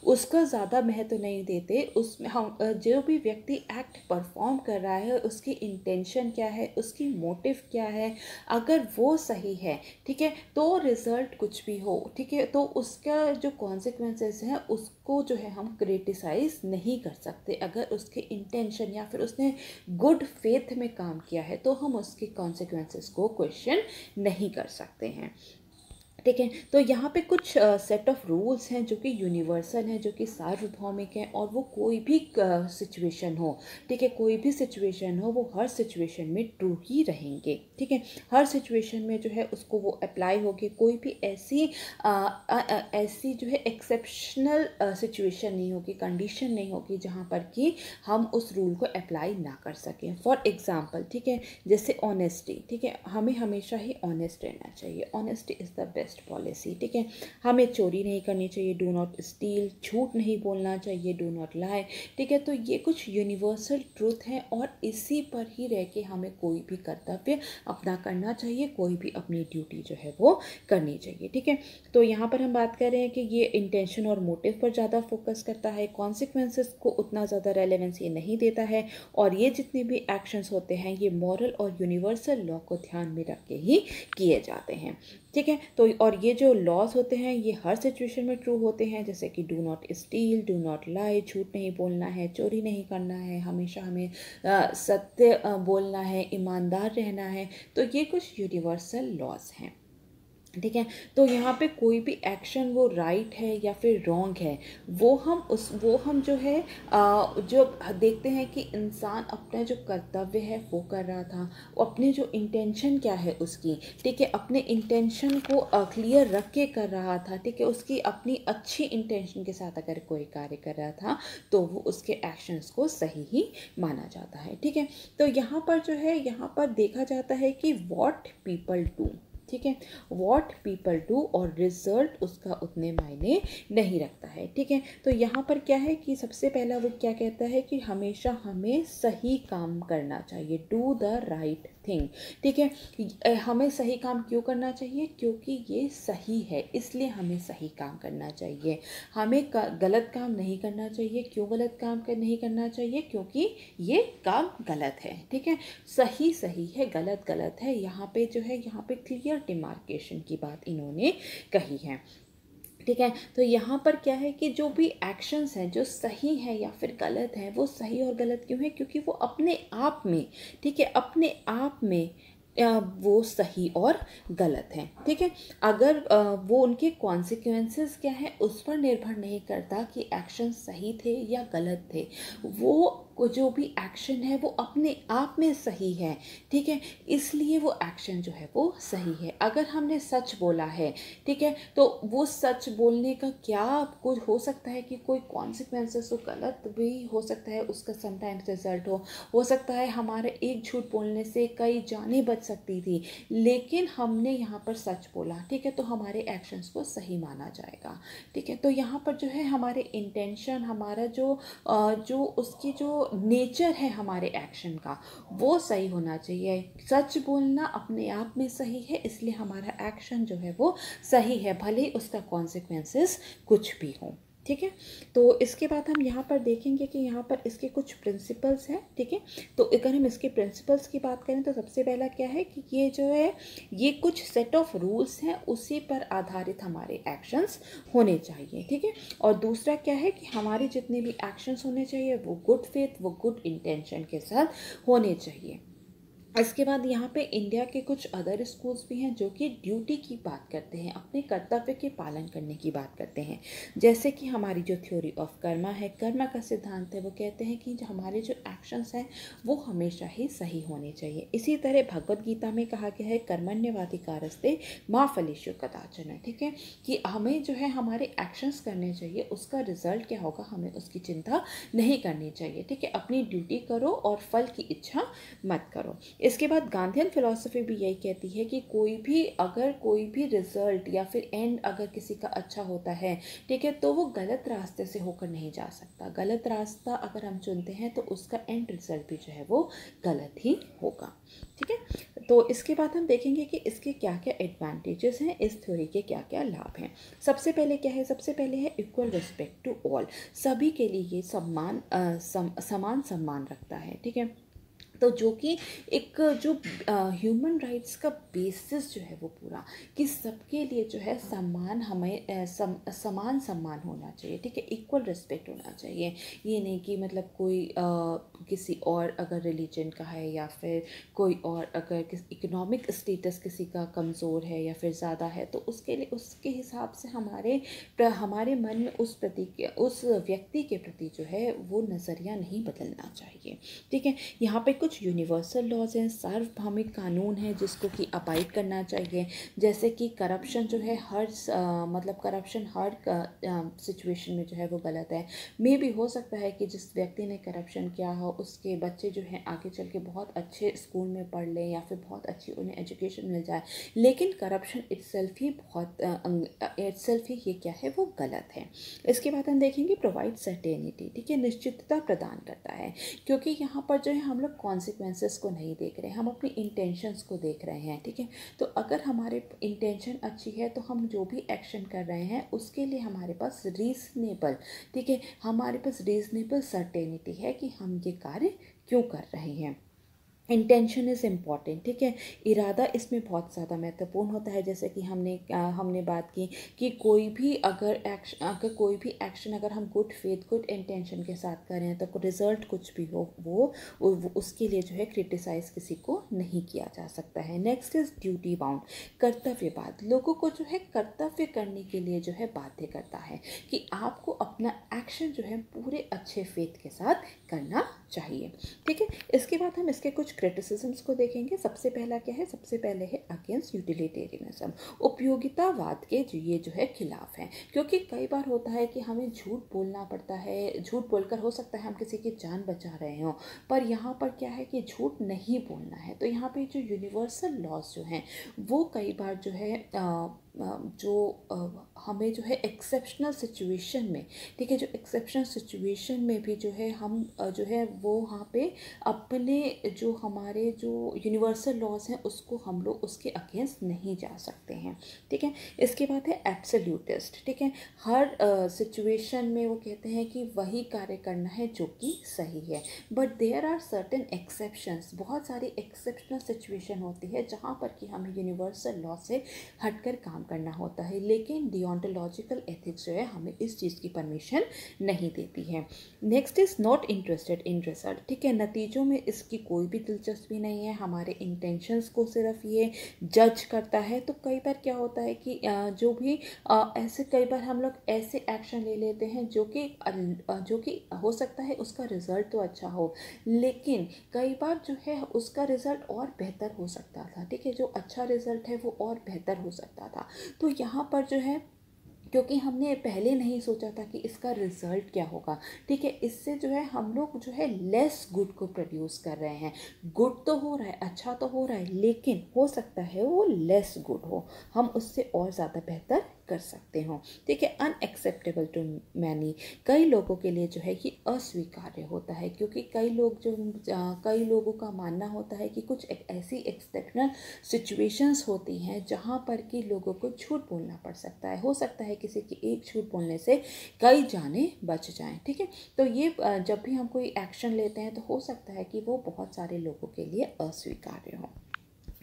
उसका ज़्यादा महत्व नहीं देते। उसमें हम जो भी व्यक्ति एक्ट परफॉर्म कर रहा है उसकी इंटेंशन क्या है, उसकी मोटिव क्या है, अगर वो सही है, ठीक है, तो रिजल्ट कुछ भी हो, ठीक है, तो उसका जो कॉन्सिक्वेंसेस हैं उसको जो है हम क्रिटिसाइज नहीं कर सकते। अगर उसके इंटेंशन या फिर उसने गुड फेथ में काम किया है तो हम उसके कॉन्सिक्वेंसेस को क्वेश्चन नहीं कर सकते हैं, ठीक है। तो यहाँ पे कुछ सेट ऑफ रूल्स हैं जो कि यूनिवर्सल हैं, जो कि सार्वभौमिक हैं, और वो कोई भी सिचुएशन हो, ठीक है, कोई भी सिचुएशन हो वो हर सिचुएशन में ट्रू ही रहेंगे, ठीक है। हर सिचुएशन में जो है उसको वो अप्लाई होगी, कोई भी ऐसी जो है एक्सेप्शनल सिचुएशन नहीं होगी, कंडीशन नहीं होगी जहाँ पर कि हम उस रूल को अप्लाई ना कर सकें। फॉर एग्जाम्पल, ठीक है, जैसे ऑनेस्टी, ठीक है, हमें हमेशा ही ऑनेस्ट रहना चाहिए, honesty is the best policy, ठीक है। हमें चोरी नहीं करनी चाहिए, डू नॉट स्टील, झूठ नहीं बोलना चाहिए, डू नॉट लाई, ठीक है। तो ये कुछ यूनिवर्सल ट्रूथ हैं और इसी पर ही रह के हमें कोई भी कर्तव्य अपना करना चाहिए, कोई भी अपनी ड्यूटी जो है वो करनी चाहिए, ठीक है। तो यहाँ पर हम बात कर रहे हैं कि ये इंटेंशन और मोटिव पर ज़्यादा फोकस करता है, कॉन्सिक्वेंसेस को उतना ज़्यादा रेलेवेंस ये नहीं देता है, और ये जितने भी एक्शंस होते हैं ये मॉरल और यूनिवर्सल लॉ को ध्यान में रख के ही किए जाते हैं, ठीक है। तो और ये जो लॉज होते हैं ये हर सिचुएशन में ट्रू होते हैं, जैसे कि do not steel, do not lie, झूठ नहीं बोलना है, चोरी नहीं करना है, हमेशा हमें सत्य बोलना है, ईमानदार रहना है। तो ये कुछ यूनिवर्सल लॉज हैं। ठीक है। तो यहाँ पे कोई भी एक्शन वो राइट है या फिर रॉन्ग है, वो हम जो है जो देखते हैं कि इंसान अपना जो कर्तव्य है वो कर रहा था, वो अपने जो इंटेंशन क्या है उसकी, ठीक है, अपने इंटेंशन को क्लियर रख के कर रहा था, ठीक है, उसकी अपनी अच्छी इंटेंशन के साथ अगर कोई कार्य कर रहा था तो वो उसके एक्शंस को सही ही माना जाता है। ठीक है। तो यहाँ पर जो है, यहाँ पर देखा जाता है कि वॉट पीपल डू, ठीक है, वॉट पीपल डू, और रिजल्ट उसका उतने मायने नहीं रखता है। ठीक है। तो यहाँ पर क्या है कि सबसे पहला वो क्या कहता है कि हमेशा हमें सही काम करना चाहिए, डू द राइट थिंग। ठीक है। हमें सही काम क्यों करना चाहिए? क्योंकि ये सही है, इसलिए हमें सही काम करना चाहिए। हमें गलत काम नहीं करना चाहिए। क्यों गलत काम नहीं करना चाहिए? क्योंकि ये काम गलत है। ठीक है। सही सही है, गलत गलत है, यहाँ पे जो है, यहाँ पे क्लियर डिमार्केशन की बात इन्होंने कही है। ठीक है। तो यहाँ पर क्या है कि जो भी एक्शंस हैं जो सही है या फिर गलत है, वो सही और गलत क्यों है? क्योंकि वो अपने आप में, ठीक है, अपने आप में वो सही और गलत हैं। ठीक है। अगर वो उनके कॉन्सिक्वेंसेस क्या है उस पर निर्भर नहीं करता कि एक्शन सही थे या गलत थे, वो जो भी एक्शन है वो अपने आप में सही है। ठीक है। इसलिए वो एक्शन जो है वो सही है। अगर हमने सच बोला है, ठीक है, तो वो सच बोलने का क्या कुछ हो सकता है कि कोई कॉन्सिक्वेंसेस तो गलत भी हो सकता है, उसका समटाइम्स रिजल्ट हो सकता है हमारे एक झूठ बोलने से कई जानें बच सकती थी, लेकिन हमने यहाँ पर सच बोला, ठीक है, तो हमारे एक्शंस को सही माना जाएगा। ठीक है। तो यहाँ पर जो है हमारे इंटेंशन, हमारा जो उसकी जो नेचर है हमारे एक्शन का, वो सही होना चाहिए। सच बोलना अपने आप में सही है, इसलिए हमारा एक्शन जो है वो सही है, भले ही उसका कॉन्सिक्वेंसेस कुछ भी हो। ठीक है। तो इसके बाद हम यहाँ पर देखेंगे कि यहाँ पर इसके कुछ प्रिंसिपल्स हैं। ठीक है। तो अगर हम इसके प्रिंसिपल्स की बात करें तो सबसे पहला क्या है कि ये जो है, ये कुछ सेट ऑफ रूल्स हैं, उसी पर आधारित हमारे एक्शंस होने चाहिए। ठीक है। और दूसरा क्या है कि हमारे जितने भी एक्शंस होने चाहिए वो गुड फेथ, वो गुड इंटेंशन के साथ होने चाहिए। इसके बाद यहाँ पे इंडिया के कुछ अदर स्कूल्स भी हैं जो कि ड्यूटी की बात करते हैं, अपने कर्तव्य के पालन करने की बात करते हैं। जैसे कि हमारी जो थ्योरी ऑफ कर्मा है, कर्मा का सिद्धांत है, वो कहते हैं कि जो हमारे जो एक्शंस हैं वो हमेशा ही सही होने चाहिए। इसी तरह भगवद गीता में कहा गया है कर्मण्यवाधिकारस्ते मा फलेषु कदाचन। ठीक है। कि हमें जो है हमारे एक्शंस करने चाहिए, उसका रिजल्ट क्या होगा हमें उसकी चिंता नहीं करनी चाहिए। ठीक है। अपनी ड्यूटी करो और फल की इच्छा मत करो। इसके बाद गांधीयन फिलॉसफी भी यही कहती है कि कोई भी रिजल्ट या फिर एंड अगर किसी का अच्छा होता है, ठीक है, तो वो गलत रास्ते से होकर नहीं जा सकता। गलत रास्ता अगर हम चुनते हैं तो उसका एंड रिजल्ट भी जो है वो गलत ही होगा। ठीक है। तो इसके बाद हम देखेंगे कि इसके क्या क्या एडवांटेजेस हैं, इस थ्योरी के क्या क्या लाभ हैं। सबसे पहले क्या है? सबसे पहले है इक्वल रिस्पेक्ट टू ऑल। सभी के लिए ये समान सम्मान रखता है। ठीक है। तो जो कि एक जो ह्यूमन राइट्स का बेसिस जो है वो पूरा, कि सबके लिए जो है समान सम्मान होना चाहिए। ठीक है। इक्वल रिस्पेक्ट होना चाहिए। ये नहीं कि मतलब कोई किसी और अगर रिलीजन का है या फिर कोई और अगर इकोनॉमिक स्टेटस किसी का कमज़ोर है या फिर ज़्यादा है, तो उसके लिए उसके हिसाब से हमारे मन में उस व्यक्ति के प्रति जो है वो नज़रिया नहीं बदलना चाहिए। ठीक है। यहाँ पे कुछ यूनिवर्सल लॉज हैं, सार्वभौमिक कानून हैं जिसको कि अबाइड करना चाहिए। जैसे कि करप्शन जो है करप्शन हर सिचुएशन में जो है वो गलत है। मे भी हो सकता है कि जिस व्यक्ति ने करप्शन किया हो उसके बच्चे जो हैं आगे चल के बहुत अच्छे स्कूल में पढ़ लें या फिर बहुत अच्छी उन्हें एजुकेशन मिल जाए, लेकिन करप्शन इटसेल्फ ही ये क्या है वो गलत है। इसके बाद हम देखेंगे प्रोवाइड सर्टेनिटी। ठीक है। निश्चितता प्रदान करता है, क्योंकि यहाँ पर जो है हम लोग कॉन्सिक्वेंसेस को नहीं देख रहे हैं, हम अपनी इंटेंशंस को देख रहे हैं। ठीक है। तो अगर हमारे इंटेंशन अच्छी है तो हम जो भी एक्शन कर रहे हैं उसके लिए हमारे पास रीजनेबल, ठीक है, हमारे पास रीजनेबल सर्टेनिटी है कि हम ये कार्य क्यों कर रहे हैं। इंटेंशन इज़ इम्पॉर्टेंट, ठीक है। इरादा इसमें बहुत ज़्यादा महत्वपूर्ण होता है। जैसे कि हमने बात की कि कोई भी एक्शन अगर हम गुड फेथ गुड इंटेंशन के साथ करें तो रिजल्ट कुछ भी हो वो उसके लिए जो है क्रिटिसाइज किसी को नहीं किया जा सकता है। नेक्स्ट इज ड्यूटी बाउंड, कर्तव्यवाद, लोगों को जो है कर्तव्य करने के लिए जो है बाध्य करता है कि आपको अपना एक्शन जो है पूरे अच्छे फेथ के साथ करना चाहिए, ठीक है। इसके बाद हम इसके कुछ क्रिटिसिज्म्स को देखेंगे। सबसे पहला क्या है, सबसे पहले है अगेंस्ट यूटिलिटेरियनिज्म, उपयोगितावाद के ये जो है खिलाफ है। क्योंकि कई बार होता है कि हमें झूठ बोलना पड़ता है, झूठ बोलकर हो सकता है हम किसी की जान बचा रहे हों, पर यहाँ पर क्या है कि झूठ नहीं बोलना है। तो यहाँ पे जो यूनिवर्सल लॉज जो हैं वो कई बार जो है हमें जो है एक्सेप्शनल सिचुएशन में, ठीक है, जो एक्सेप्शनल सिचुएशन में भी जो है हम जो है वो वहाँ पे अपने जो हमारे जो यूनिवर्सल लॉज हैं उसको हम लोग उसके अगेंस्ट नहीं जा सकते हैं, ठीक है। इसके बाद है एब्सोल्यूटिस्ट, ठीक है। हर सिचुएशन में वो कहते हैं कि वही कार्य करना है जो कि सही है, but there are certain exceptions, बहुत सारी एक्सेप्शनल सिचुएशन होती है जहाँ पर कि हमें यूनिवर्सल लॉ से हटकर काम करना होता है। लेकिन डिओंटोलॉजिकल एथिक्स जो है हमें इस चीज़ की परमिशन नहीं देती है। Next is not interested in result, ठीक है। नतीजों में इसकी कोई भी दिलचस्पी नहीं है, हमारे इंटेंशंस को सिर्फ ये जज करता है। तो कई बार क्या होता है कि जो भी ऐसे कई बार हम लोग ऐसे एक्शन ले लेते हैं जो कि हो सकता है उसका रिजल्ट तो अच्छा हो, लेकिन कई बार जो है उसका रिजल्ट और बेहतर हो सकता था, ठीक है। जो अच्छा रिजल्ट है वो और बेहतर हो सकता था। तो यहाँ पर जो है क्योंकि हमने पहले नहीं सोचा था कि इसका रिजल्ट क्या होगा, ठीक है, इससे जो है हम लोग जो है लेस गुड को प्रोड्यूस कर रहे हैं। गुड तो हो रहा है, अच्छा तो हो रहा है, लेकिन हो सकता है वो लेस गुड हो, हम उससे और ज़्यादा बेहतर कर सकते हो, ठीक है। अनएक्सेप्टेबल टू मैनी, कई लोगों के लिए जो है ये अस्वीकार्य होता है। क्योंकि कई लोगों का मानना होता है कि कुछ ऐसी एक्सेप्शनल सिचुएशंस होती हैं जहाँ पर कि लोगों को झूठ बोलना पड़ सकता है। हो सकता है किसी की एक झूठ बोलने से कई जाने बच जाएं, ठीक है। तो ये जब भी हम कोई एक्शन लेते हैं तो हो सकता है कि वो बहुत सारे लोगों के लिए अस्वीकार्य हो।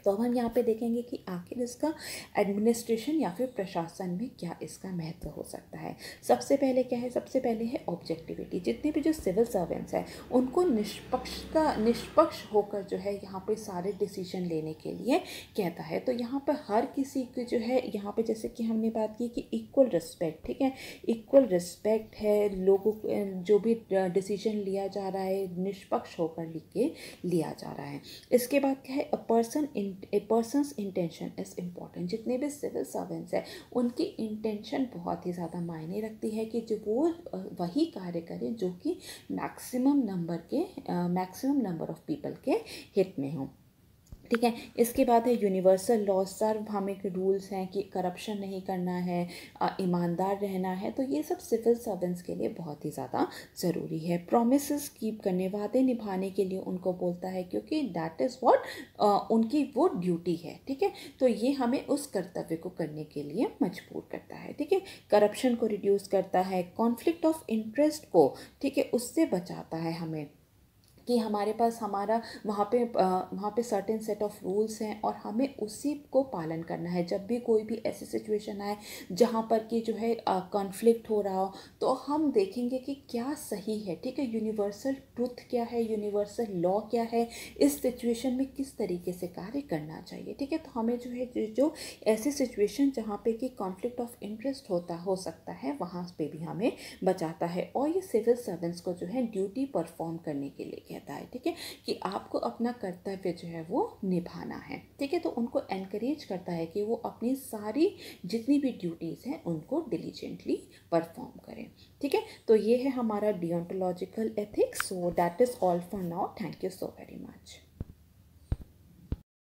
तो अब हम यहाँ पे देखेंगे कि आखिर इसका एडमिनिस्ट्रेशन या फिर प्रशासन में क्या इसका महत्व हो सकता है। सबसे पहले क्या है, सबसे पहले है ऑब्जेक्टिविटी। जितने भी जो सिविल सर्वेंट्स हैं उनको निष्पक्ष होकर जो है यहाँ पे सारे डिसीजन लेने के लिए कहता है। तो यहाँ पर हर किसी को जो है यहाँ पे जैसे कि हमने बात की कि इक्वल रिस्पेक्ट, ठीक है, इक्वल रिस्पेक्ट है, लोगों जो भी डिसीजन लिया जा रहा है निष्पक्ष होकर लिया जा रहा है। इसके बाद क्या है, ए पर्सनस इंटेंशन इज़ इम्पॉर्टेंट। जितने भी सिविल सर्वेंट्स हैं उनकी इंटेंशन बहुत ही ज़्यादा मायने रखती है कि जो वो वही कार्य करें जो कि मैक्सिमम नंबर ऑफ पीपल के हित में हो, ठीक है। इसके बाद है यूनिवर्सल लॉ, सार्वभौमिक रूल्स हैं कि करप्शन नहीं करना है, ईमानदार रहना है। तो ये सब सिविल सर्वेंट्स के लिए बहुत ही ज़्यादा ज़रूरी है। प्रोमिसेस कीप करने, वादे निभाने के लिए उनको बोलता है क्योंकि दैट इज़ व्हाट उनकी वो ड्यूटी है, ठीक है। तो ये हमें उस कर्तव्य को करने के लिए मजबूर करता है, ठीक है। करप्शन को रिड्यूस करता है, कॉन्फ्लिक्ट ऑफ इंटरेस्ट को, ठीक है, उससे बचाता है हमें कि हमारे पास वहाँ पे सर्टेन सेट ऑफ रूल्स हैं और हमें उसी को पालन करना है। जब भी कोई भी ऐसी सिचुएशन आए जहाँ पर कि जो है कॉन्फ्लिक्ट हो रहा हो तो हम देखेंगे कि क्या सही है, ठीक है, यूनिवर्सल ट्रुथ क्या है, यूनिवर्सल लॉ क्या है, इस सिचुएशन में किस तरीके से कार्य करना चाहिए, ठीक है। तो हमें जो है जो ऐसी सिचुएशन जहाँ पे कि कॉन्फ्लिक्ट ऑफ इंटरेस्ट हो सकता है वहाँ पे भी हमें बचाता है। और ये सिविल सर्वेंट्स को जो है ड्यूटी परफॉर्म करने के लिए कहता है, ठीक है, कि आपको अपना कर्तव्य जो है वो निभाना है, ठीक है। तो उनको एनकरेज करता है कि वो अपनी सारी जितनी भी ड्यूटीज़ हैं उनको डिलीजेंटली परफॉर्म करें, ठीक है। तो ये है हमारा deontological ethics. So that is all for now. Thank you so very much.